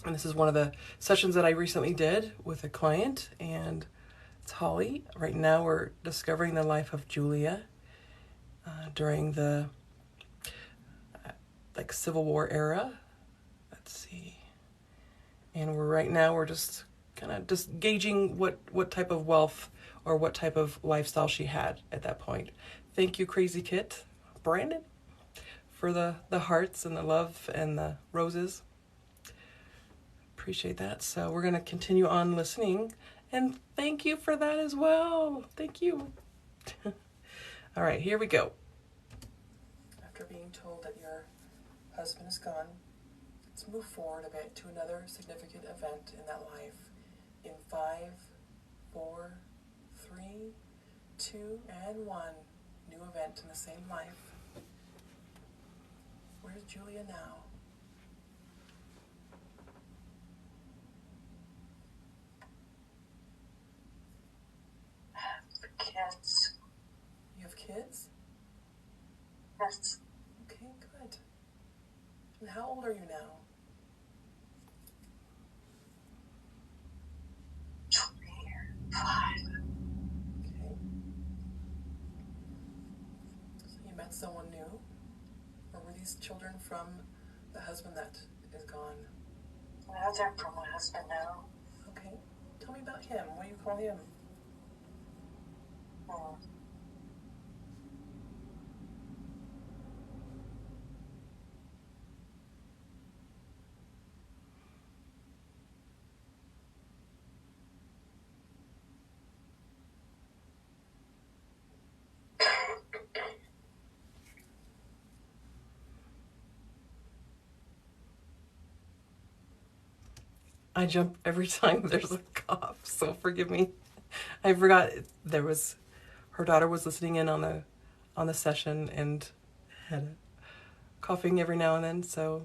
And this is one of the sessions that I recently did with a client, and it's Holly. Right now we're discovering the life of Julia during the Civil War era. Let's see. And we're just kind of just gauging what type of wealth or what type of lifestyle she had at that point. Thank you, Crazy Kit, Brandon, for the hearts and the love and the roses. Appreciate that. So we're going to continue on listening, and thank you for that as well. Thank you. All right, here we go. After being told that your husband is gone, let's move forward a bit to another significant event in that life. In 5, 4, 3, 2, and 1. New event in the same life. Where's Julia now? Kids. You have kids? Yes. Okay, good. And how old are you now? 25. Okay. So you met someone new? Or were these children from the husband that is gone? Now they're from my husband now. Okay. Tell me about him. What do you call him? I jump every time there's a cough, so forgive me. I forgot her daughter was listening in on the session and had a coughing every now and then, so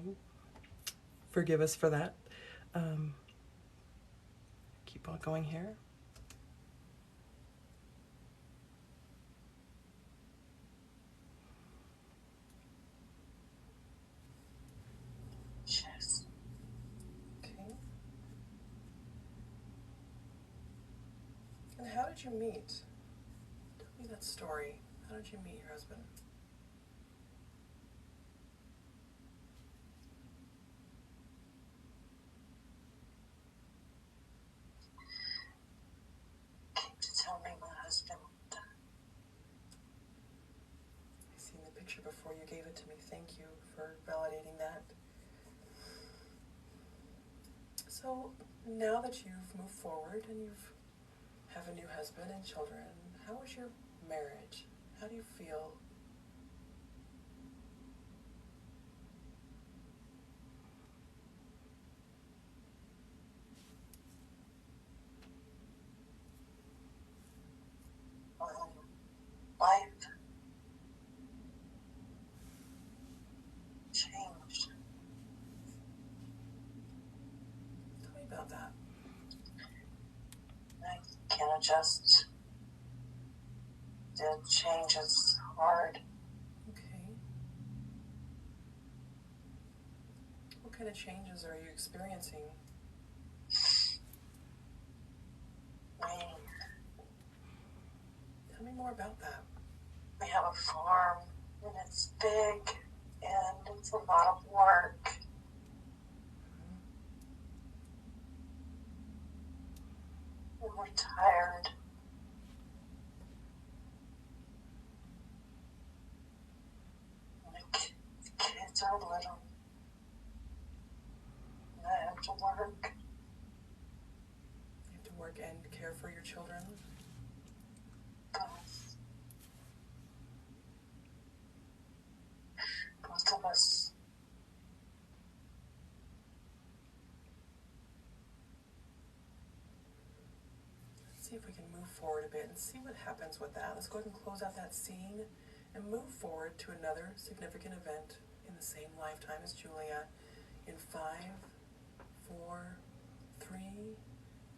forgive us for that. Keep on going here. Yes. Okay. And how did you meet? Tell me that story. How did you meet your husband? Came to tell me my husband died. I seen the picture before you gave it to me. Thank you for validating that. So now that you've moved forward and you have a new husband and children, how is your marriage? How do you feel? just did. Change is hard. Okay. What kind of changes are you experiencing? Tell me more about that. We have a farm, and it's big, and it's a lot of work. And we're tired. And the kids are little. And I have to work. You have to work and care for your children? Both of us. Let's see if we can move forward a bit and see what happens with that. Let's go ahead and close out that scene and move forward to another significant event in the same lifetime as Julia in 5, 4, 3,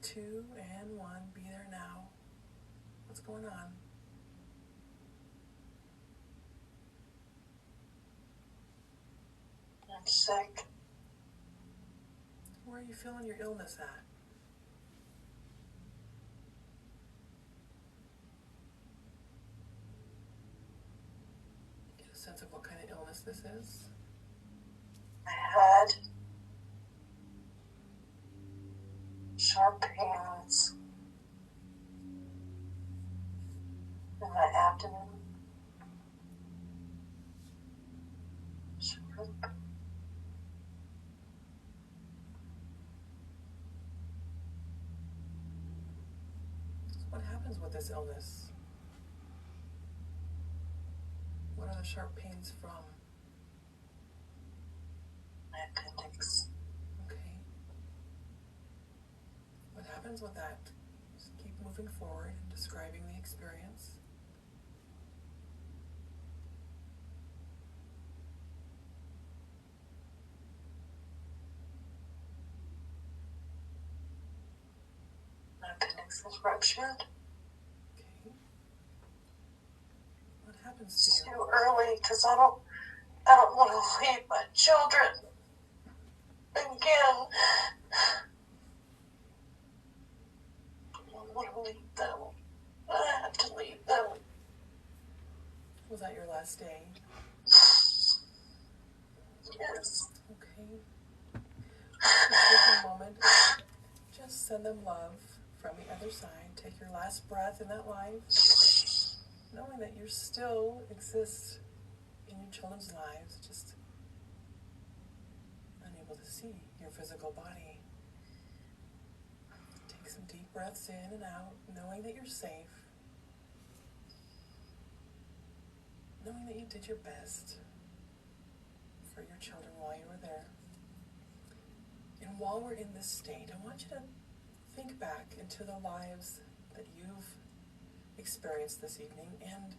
2, and 1. Be there now. What's going on? I'm sick. Where are you feeling your illness at? Get a sense of what kind of illness this is. I had sharp pains in my abdomen. Sharp. What happens with this illness? What are the sharp pains from? My appendix. Okay. What happens with that? Just keep moving forward and describing the experience. My appendix is ruptured. Okay. What happens It's to you? too early because I don't want to leave my children again. I don't want to leave them. I have to leave them. Was that your last day? Yes. Okay. Just take a moment. Just send them love from the other side. Take your last breath in that life, knowing that you still exist in your children's lives, just unable to see your physical body. Take some deep breaths in and out, knowing that you're safe, knowing that you did your best for your children while you were there. And while we're in this state, I want you to think back into the lives that you've experienced this evening and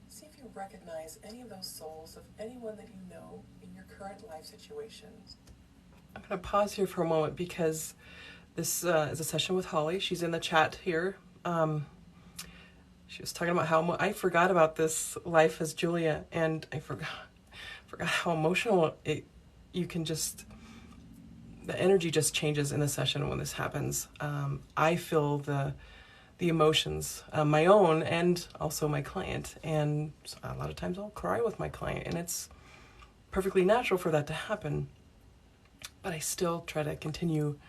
see if you recognize any of those souls of anyone that you know in your current life situation. I'm going to pause here for a moment because this is a session with Holly. She's in the chat here. She was talking about how I forgot about this life as Julia, and I forgot how emotional you can just... The energy just changes in the session when this happens. I feel the emotions, my own and also my client. And a lot of times I'll cry with my client, and it's perfectly natural for that to happen. But I still try to continue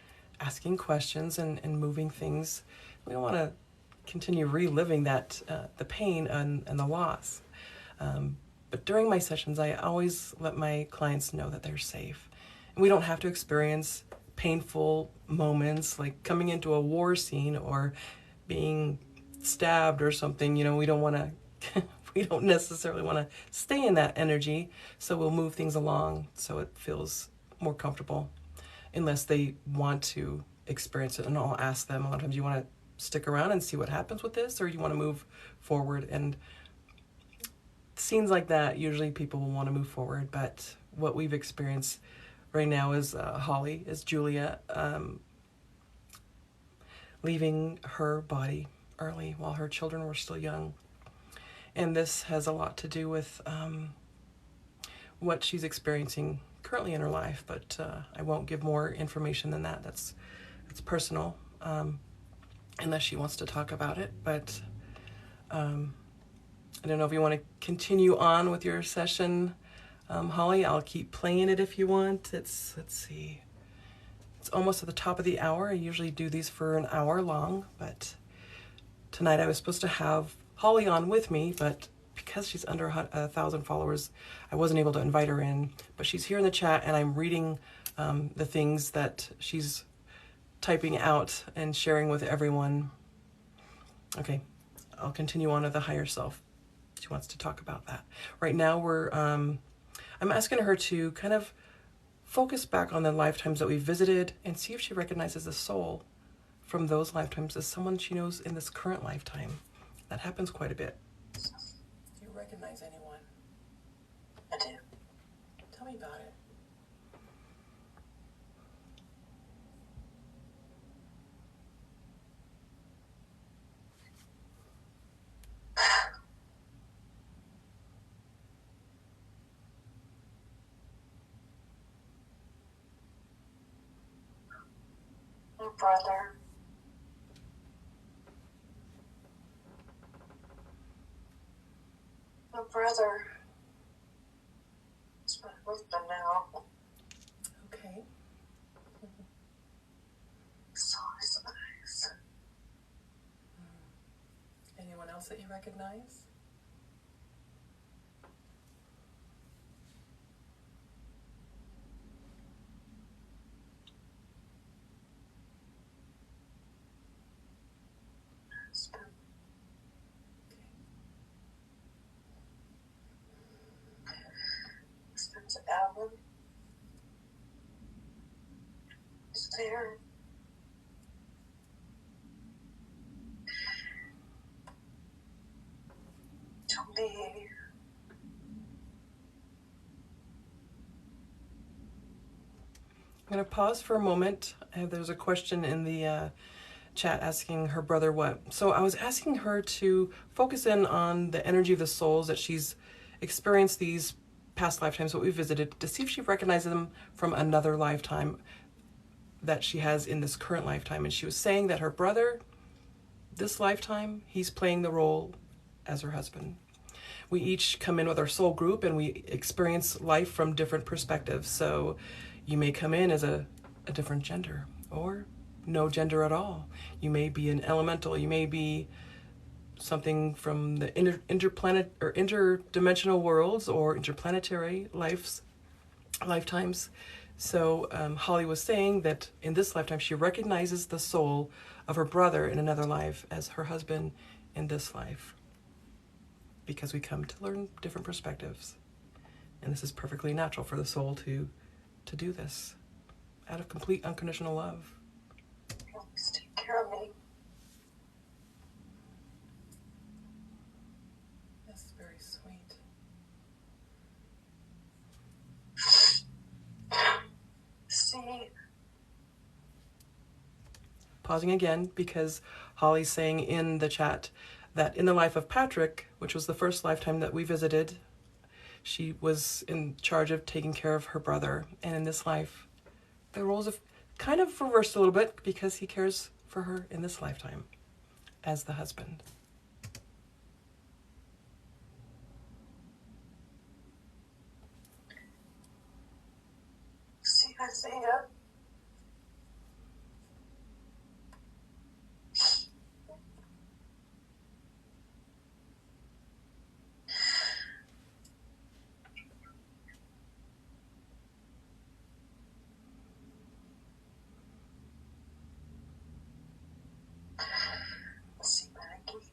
asking questions and moving things. We don't want to continue reliving that, the pain and the loss. But during my sessions, I always let my clients know that they're safe. We don't have to experience painful moments like coming into a war scene or being stabbed or something. You know, we don't want to, we don't necessarily want to stay in that energy. So we'll move things along so it feels more comfortable, unless they want to experience it. And I'll ask them a lot of times, you want to stick around and see what happens with this, or you want to move forward? And scenes like that, usually people will want to move forward. But what we've experienced right now is Holly, is Julia. leaving her body early while her children were still young. And this has a lot to do with what she's experiencing currently in her life, but I won't give more information than that. That's personal, unless she wants to talk about it. But I don't know if you want to continue on with your session, Holly. I'll keep playing it if you want. Let's see. It's almost at the top of the hour. I usually do these for an hour long, but tonight I was supposed to have Holly on with me, but because she's under 1,000 followers, I wasn't able to invite her in. But she's here in the chat, and I'm reading the things that she's typing out and sharing with everyone. Okay, I'll continue on to the higher self. She wants to talk about that. Right now I'm asking her to kind of focus back on the lifetimes that we visited and see if she recognizes the soul from those lifetimes as someone she knows in this current lifetime. That happens quite a bit. Do you recognize anyone? I do. Tell me about it. My brother. My brother. It's my husband now. Okay. Saw his eyes. Anyone else that you recognize? Husband. Husband's Ebeling. He's there. Told me I'm going to pause for a moment. There's a question in the chat asking her brother what. So I was asking her to focus in on the energy of the souls that she's experienced these past lifetimes that we visited, to see if she recognizes them from another lifetime that she has in this current lifetime. And she was saying that her brother, this lifetime, he's playing the role as her husband. We each come in with our soul group and we experience life from different perspectives. So you may come in as a different gender or no gender at all. You may be an elemental. You may be something from the interplanet or interdimensional worlds or interplanetary lifetimes. So Holly was saying that in this lifetime she recognizes the soul of her brother in another life as her husband in this life, because we come to learn different perspectives, and this is perfectly natural for the soul to do this out of complete unconditional love. Please take care of me. That's very sweet. See, Pausing again because Holly's saying in the chat that in the life of Patrick, which was the first lifetime that we visited, she was in charge of taking care of her brother. And in this life, the roles have kind of reversed a little bit because he cares for her in this lifetime as the husband. see, I see it. I see Maggie.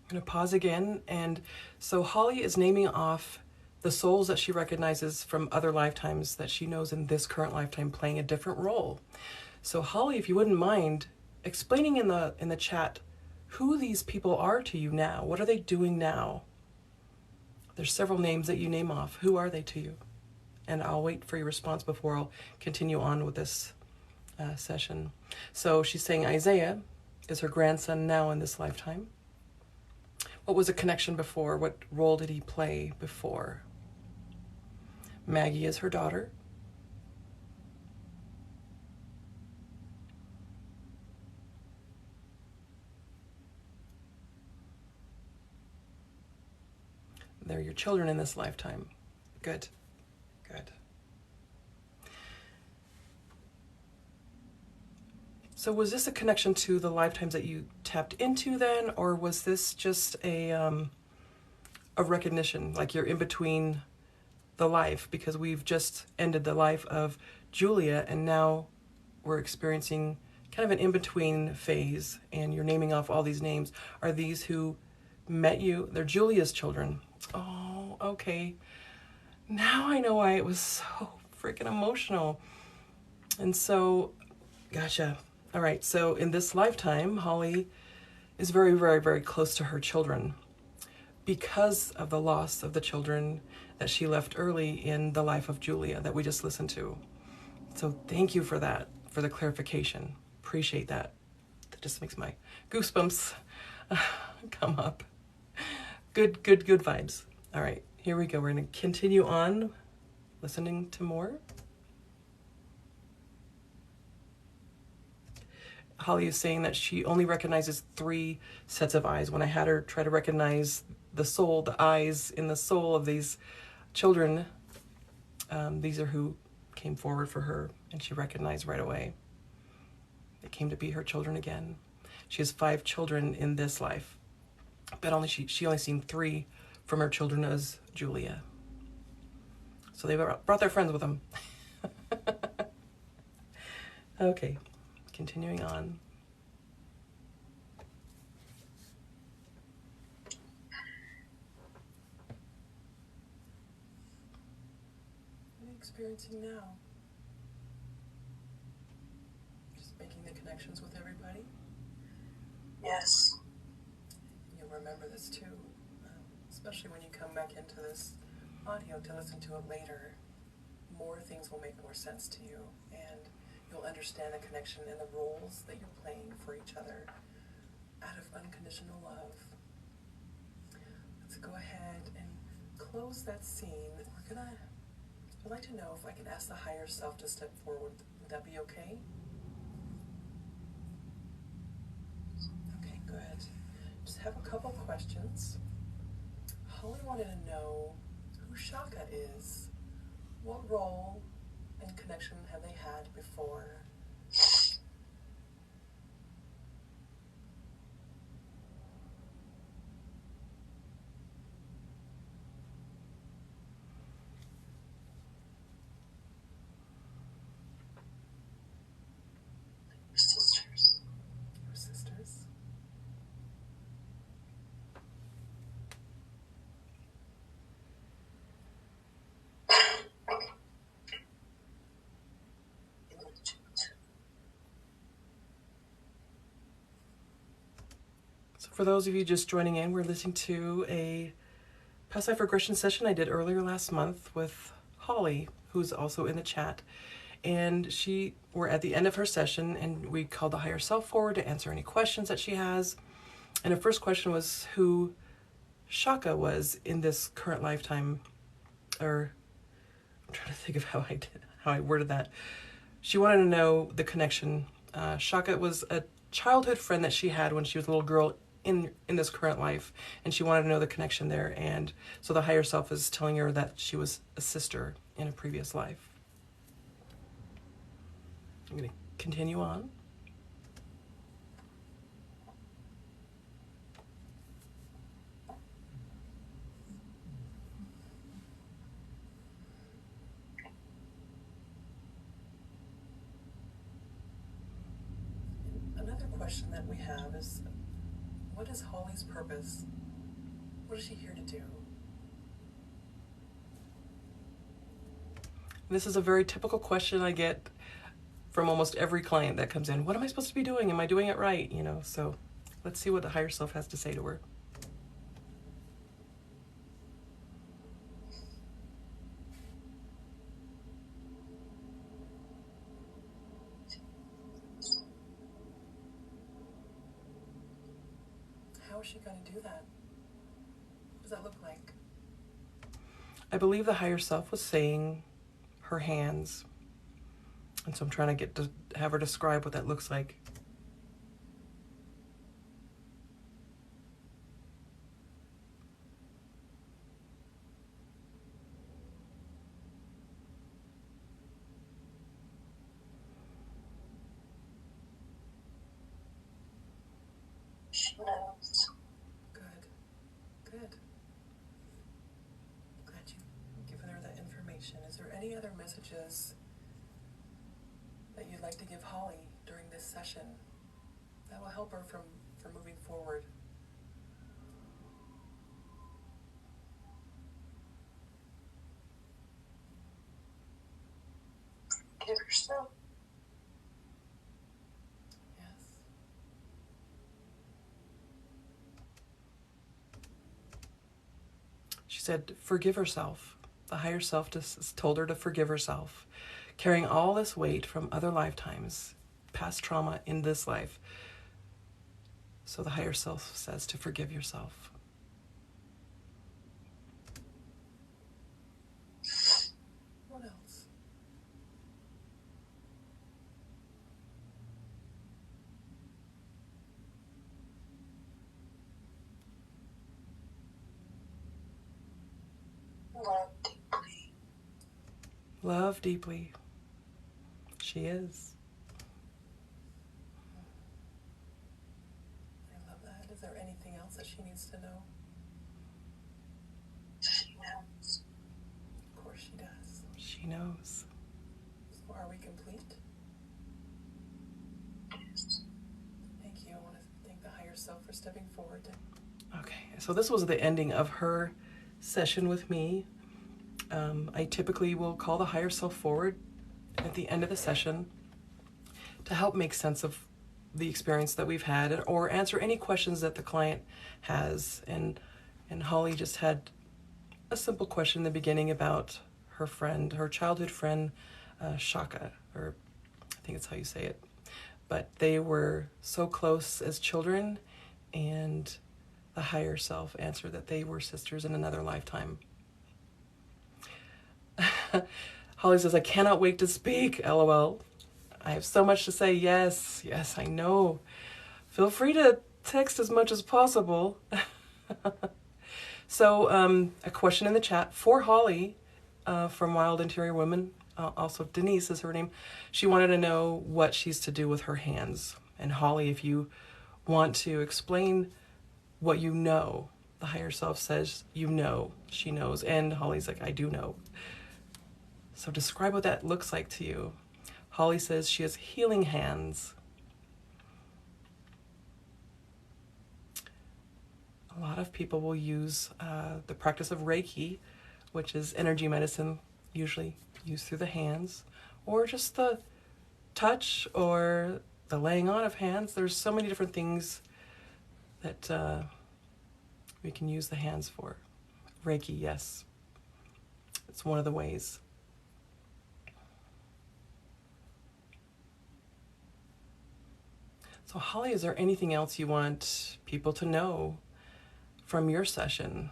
I'm going to pause again. And so Holly is naming off the souls that she recognizes from other lifetimes that she knows in this current lifetime playing a different role. So Holly, if you wouldn't mind explaining in the chat who these people are to you now. What are they doing now? There's several names that you name off. Who are they to you? And I'll wait for your response before I'll continue on with this session. So she's saying Isaiah is her grandson now in this lifetime. What was a connection before? What role did he play before? Maggie is her daughter. They're your children in this lifetime. Good, good. So was this a connection to the lifetimes that you tapped into then, or was this just a recognition, like you're in between the life, because we've just ended the life of Julia and now we're experiencing kind of an in-between phase, and you're naming off all these names. Are these who met you? They're Julia's children. Oh, okay. Now I know why it was so freaking emotional. And so, gotcha. All right, so in this lifetime, Holly is very, very, very close to her children because of the loss of the children that she left early in the life of Julia that we just listened to. So thank you for that, for the clarification. Appreciate that. That just makes my goosebumps come up. Good, good, good vibes. All right, here we go. We're going to continue on listening to more. Holly is saying that she only recognizes 3 sets of eyes. When I had her try to recognize the soul, the eyes in the soul of these children, these are who came forward for her, and she recognized right away. They came to be her children again. She has 5 children in this life, but she only seen 3 from her children as Julia. So they brought their friends with them. Okay, continuing on. What are you experiencing now? Just making the connections with everybody? Yes. You'll remember this too, especially when you come back into this audio to listen to it later. More things will make more sense to you, and you'll understand the connection and the roles that you're playing for each other out of unconditional love. Let's go ahead and close that scene. I'd like to know if I can ask the higher self to step forward. Would that be okay? Okay, good. Just have a couple questions. Holly wanted to know who Shaka is. What role and connection have they had before? Sisters. Your sisters? So for those of you just joining in, we're listening to a Past Life Regression session I did earlier last month with Holly, who's also in the chat. And we're at the end of her session, and we called the higher self forward to answer any questions that she has. And her first question was who Shaka was in this current lifetime, or I'm trying to think of how I worded that. She wanted to know the connection. Shaka was a childhood friend that she had when she was a little girl in this current life, and she wanted to know the connection there. And so the higher self is telling her that she was a sister in a previous life. I'm going to continue on. Another question that we have is, What is Holly's purpose? What is she here to do? This is a very typical question I get from almost every client that comes in. What am I supposed to be doing? Am I doing it right? You know, so let's see what the higher self has to say to her. How is she going to do that? What does that look like? I believe the higher self was saying her hands. And so I'm trying to get to have her describe what that looks like. She knows. Good. Good. Glad you've given her that information. Is there any other messages that you'd like to give Holly during this session that will help her from moving forward? Give yourself. Yes. She said, forgive herself. The higher self just told her to forgive herself, carrying all this weight from other lifetimes, past trauma in this life. So the higher self says to forgive yourself. What else? Love deeply. Love deeply. She is. I love that. Is there anything else that she needs to know? She knows. Of course she does. She knows. So are we complete? Yes. Thank you. I want to thank the higher self for stepping forward. Okay, so this was the ending of her session with me. I typically will call the higher self forward at the end of the session to help make sense of the experience that we've had or answer any questions that the client has. And Holly just had a simple question in the beginning about her friend, her childhood friend, Shaka, or I think it's how you say it. But they were so close as children, and the higher self answered that they were sisters in another lifetime. Holly says, I cannot wait to speak, LOL. I have so much to say. Yes, I know. Feel free to text as much as possible. So, a question in the chat for Holly from Wild Interior Women. Also, Denise is her name. She wanted to know what she's to do with her hands. And Holly, if you want to explain what you know, the higher self says you know, she knows. And Holly's like, I do know. So describe what that looks like to you. Holly says she has healing hands. A lot of people will use the practice of Reiki, which is energy medicine, usually used through the hands, or just the touch or the laying on of hands. There's so many different things that we can use the hands for. Reiki, yes. It's one of the ways. So Holly, is there anything else you want people to know from your session?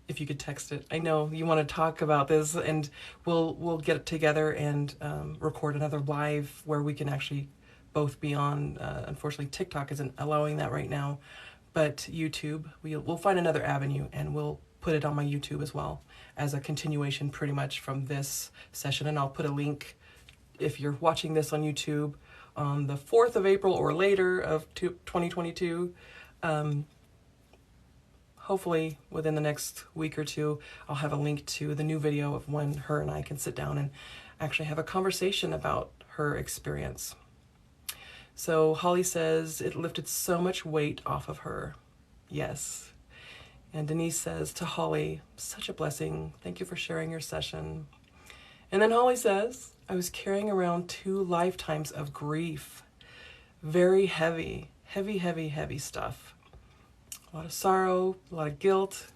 If you could text it. I know you want to talk about this, and we'll get together and record another live where we can actually both be on. Unfortunately, TikTok isn't allowing that right now, but YouTube, we'll find another avenue, and we'll put it on my YouTube as well as a continuation pretty much from this session. And I'll put a link if you're watching this on YouTube on the 4th of April or later of 2022. Hopefully within the next week or two, I'll have a link to the new video of when her and I can sit down and actually have a conversation about her experience. So Holly says it lifted so much weight off of her. Yes. And Denise says to Holly, such a blessing. Thank you for sharing your session. And then Holly says, I was carrying around 2 lifetimes of grief. Very heavy, heavy, heavy, heavy stuff. A lot of sorrow, a lot of guilt,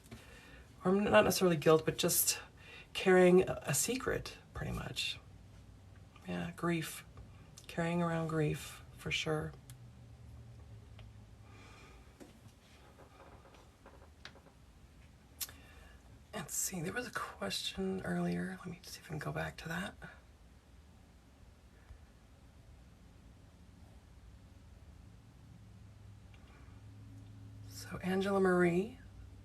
or not necessarily guilt, but just carrying a secret, pretty much. Yeah, grief. Carrying around grief, for sure. Let's see, there was a question earlier. Let me see if I can go back to that. So Angela Marie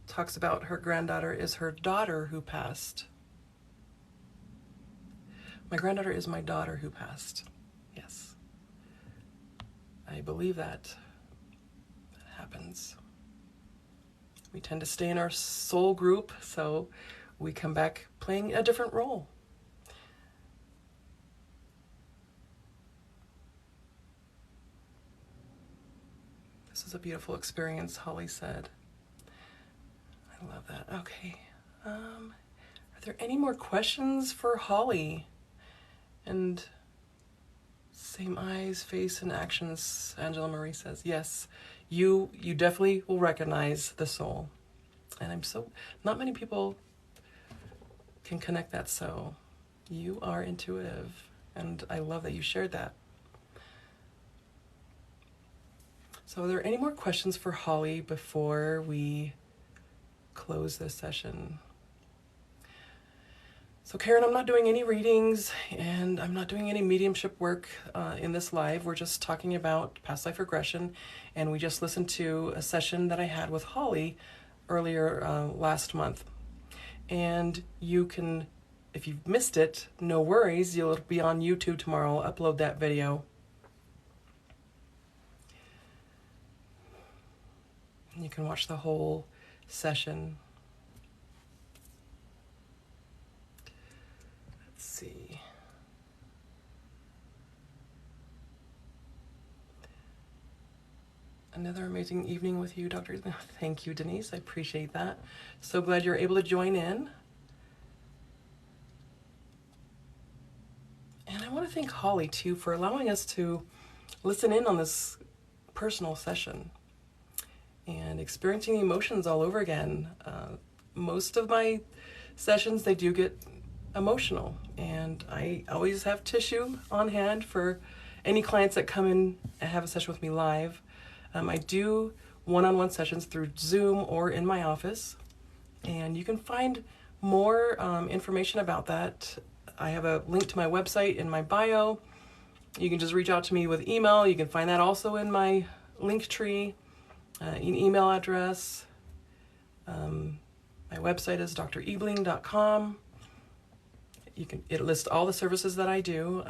talks about her granddaughter is her daughter who passed. My granddaughter is my daughter who passed. Yes. I believe that happens. We tend to stay in our soul group, so we come back playing a different role. This is a beautiful experience, Holly said. I love that. Okay. Are there any more questions for Holly? And same eyes, face, and actions, Angela Marie says. Yes, you definitely will recognize the soul. And not many people can connect that, so you are intuitive. And I love that you shared that. So are there any more questions for Holly before we close this session? So Karen, I'm not doing any readings and I'm not doing any mediumship work in this live. We're just talking about past life regression, and we just listened to a session that I had with Holly earlier last month. And you can, if you've missed it, no worries, it'll be on YouTube tomorrow. I'll upload that video. You can watch the whole session. Let's see. Another amazing evening with you, Dr. Thank you, Denise. I appreciate that. So glad you're able to join in. And I want to thank Holly, too, for allowing us to listen in on this personal session and experiencing emotions all over again. Most of my sessions, they do get emotional, and I always have tissue on hand for any clients that come in and have a session with me live. I do one-on-one sessions through Zoom or in my office, and you can find more information about that. I have a link to my website in my bio. You can just reach out to me with email. You can find that also in my link tree, an email address. My website is drebeling.com. It lists all the services that I do.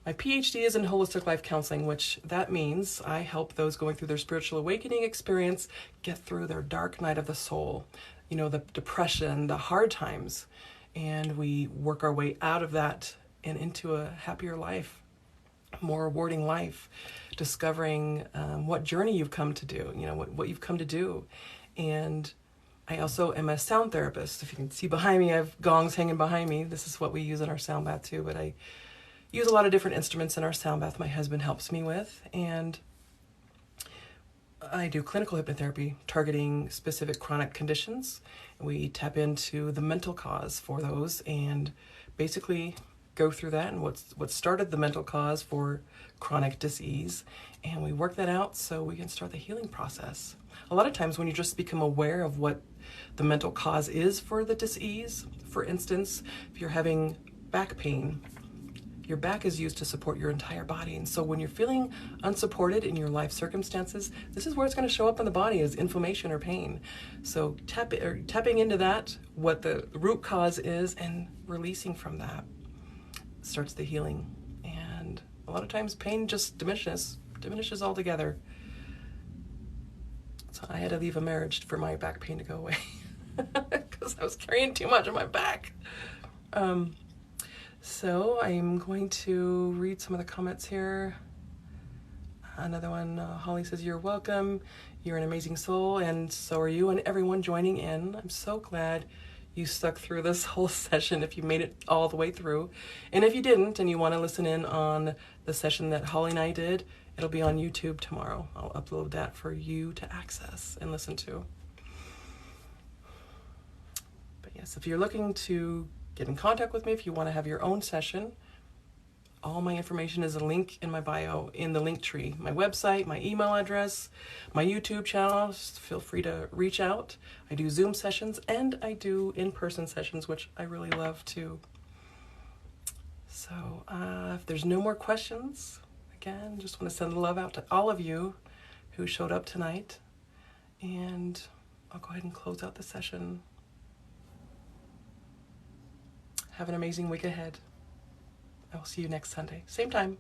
My Ph.D. is in holistic life counseling, which that means I help those going through their spiritual awakening experience get through their dark night of the soul, the depression, the hard times, and we work our way out of that and into a happier life, more rewarding life, discovering what journey you've come to do, what you've come to do. And I also am a sound therapist. If you can see behind me, I have gongs hanging behind me. This is what we use in our sound bath too, but I use a lot of different instruments in our sound bath my husband helps me with, and I do clinical hypnotherapy targeting specific chronic conditions. We tap into the mental cause for those and basically go through that and what started the mental cause for chronic disease, and we work that out so we can start the healing process. A lot of times when you just become aware of what the mental cause is for the disease, for instance, if you're having back pain, your back is used to support your entire body. And so when you're feeling unsupported in your life circumstances, this is where it's going to show up in the body as inflammation or pain. So tapping into that, what the root cause is, and releasing from that starts the healing. And a lot of times pain just diminishes altogether. So I had to leave a marriage for my back pain to go away because I was carrying too much on my back. So I'm going to read some of the comments here. Another one, Holly says, you're welcome. You're an amazing soul, and so are you and everyone joining in. I'm so glad you stuck through this whole session if you made it all the way through. And if you didn't and you want to listen in on the session that Holly and I did, it'll be on YouTube tomorrow. I'll upload that for you to access and listen to. But yes, if you're looking to get in contact with me, if you want to have your own session, all my information is a link in my bio in the link tree. My website, my email address, my YouTube channel. Just feel free to reach out. I do Zoom sessions and I do in-person sessions, which I really love too. So if there's no more questions, again, just want to send love out to all of you who showed up tonight. And I'll go ahead and close out the session. Have an amazing week ahead. I will see you next Sunday. Same time.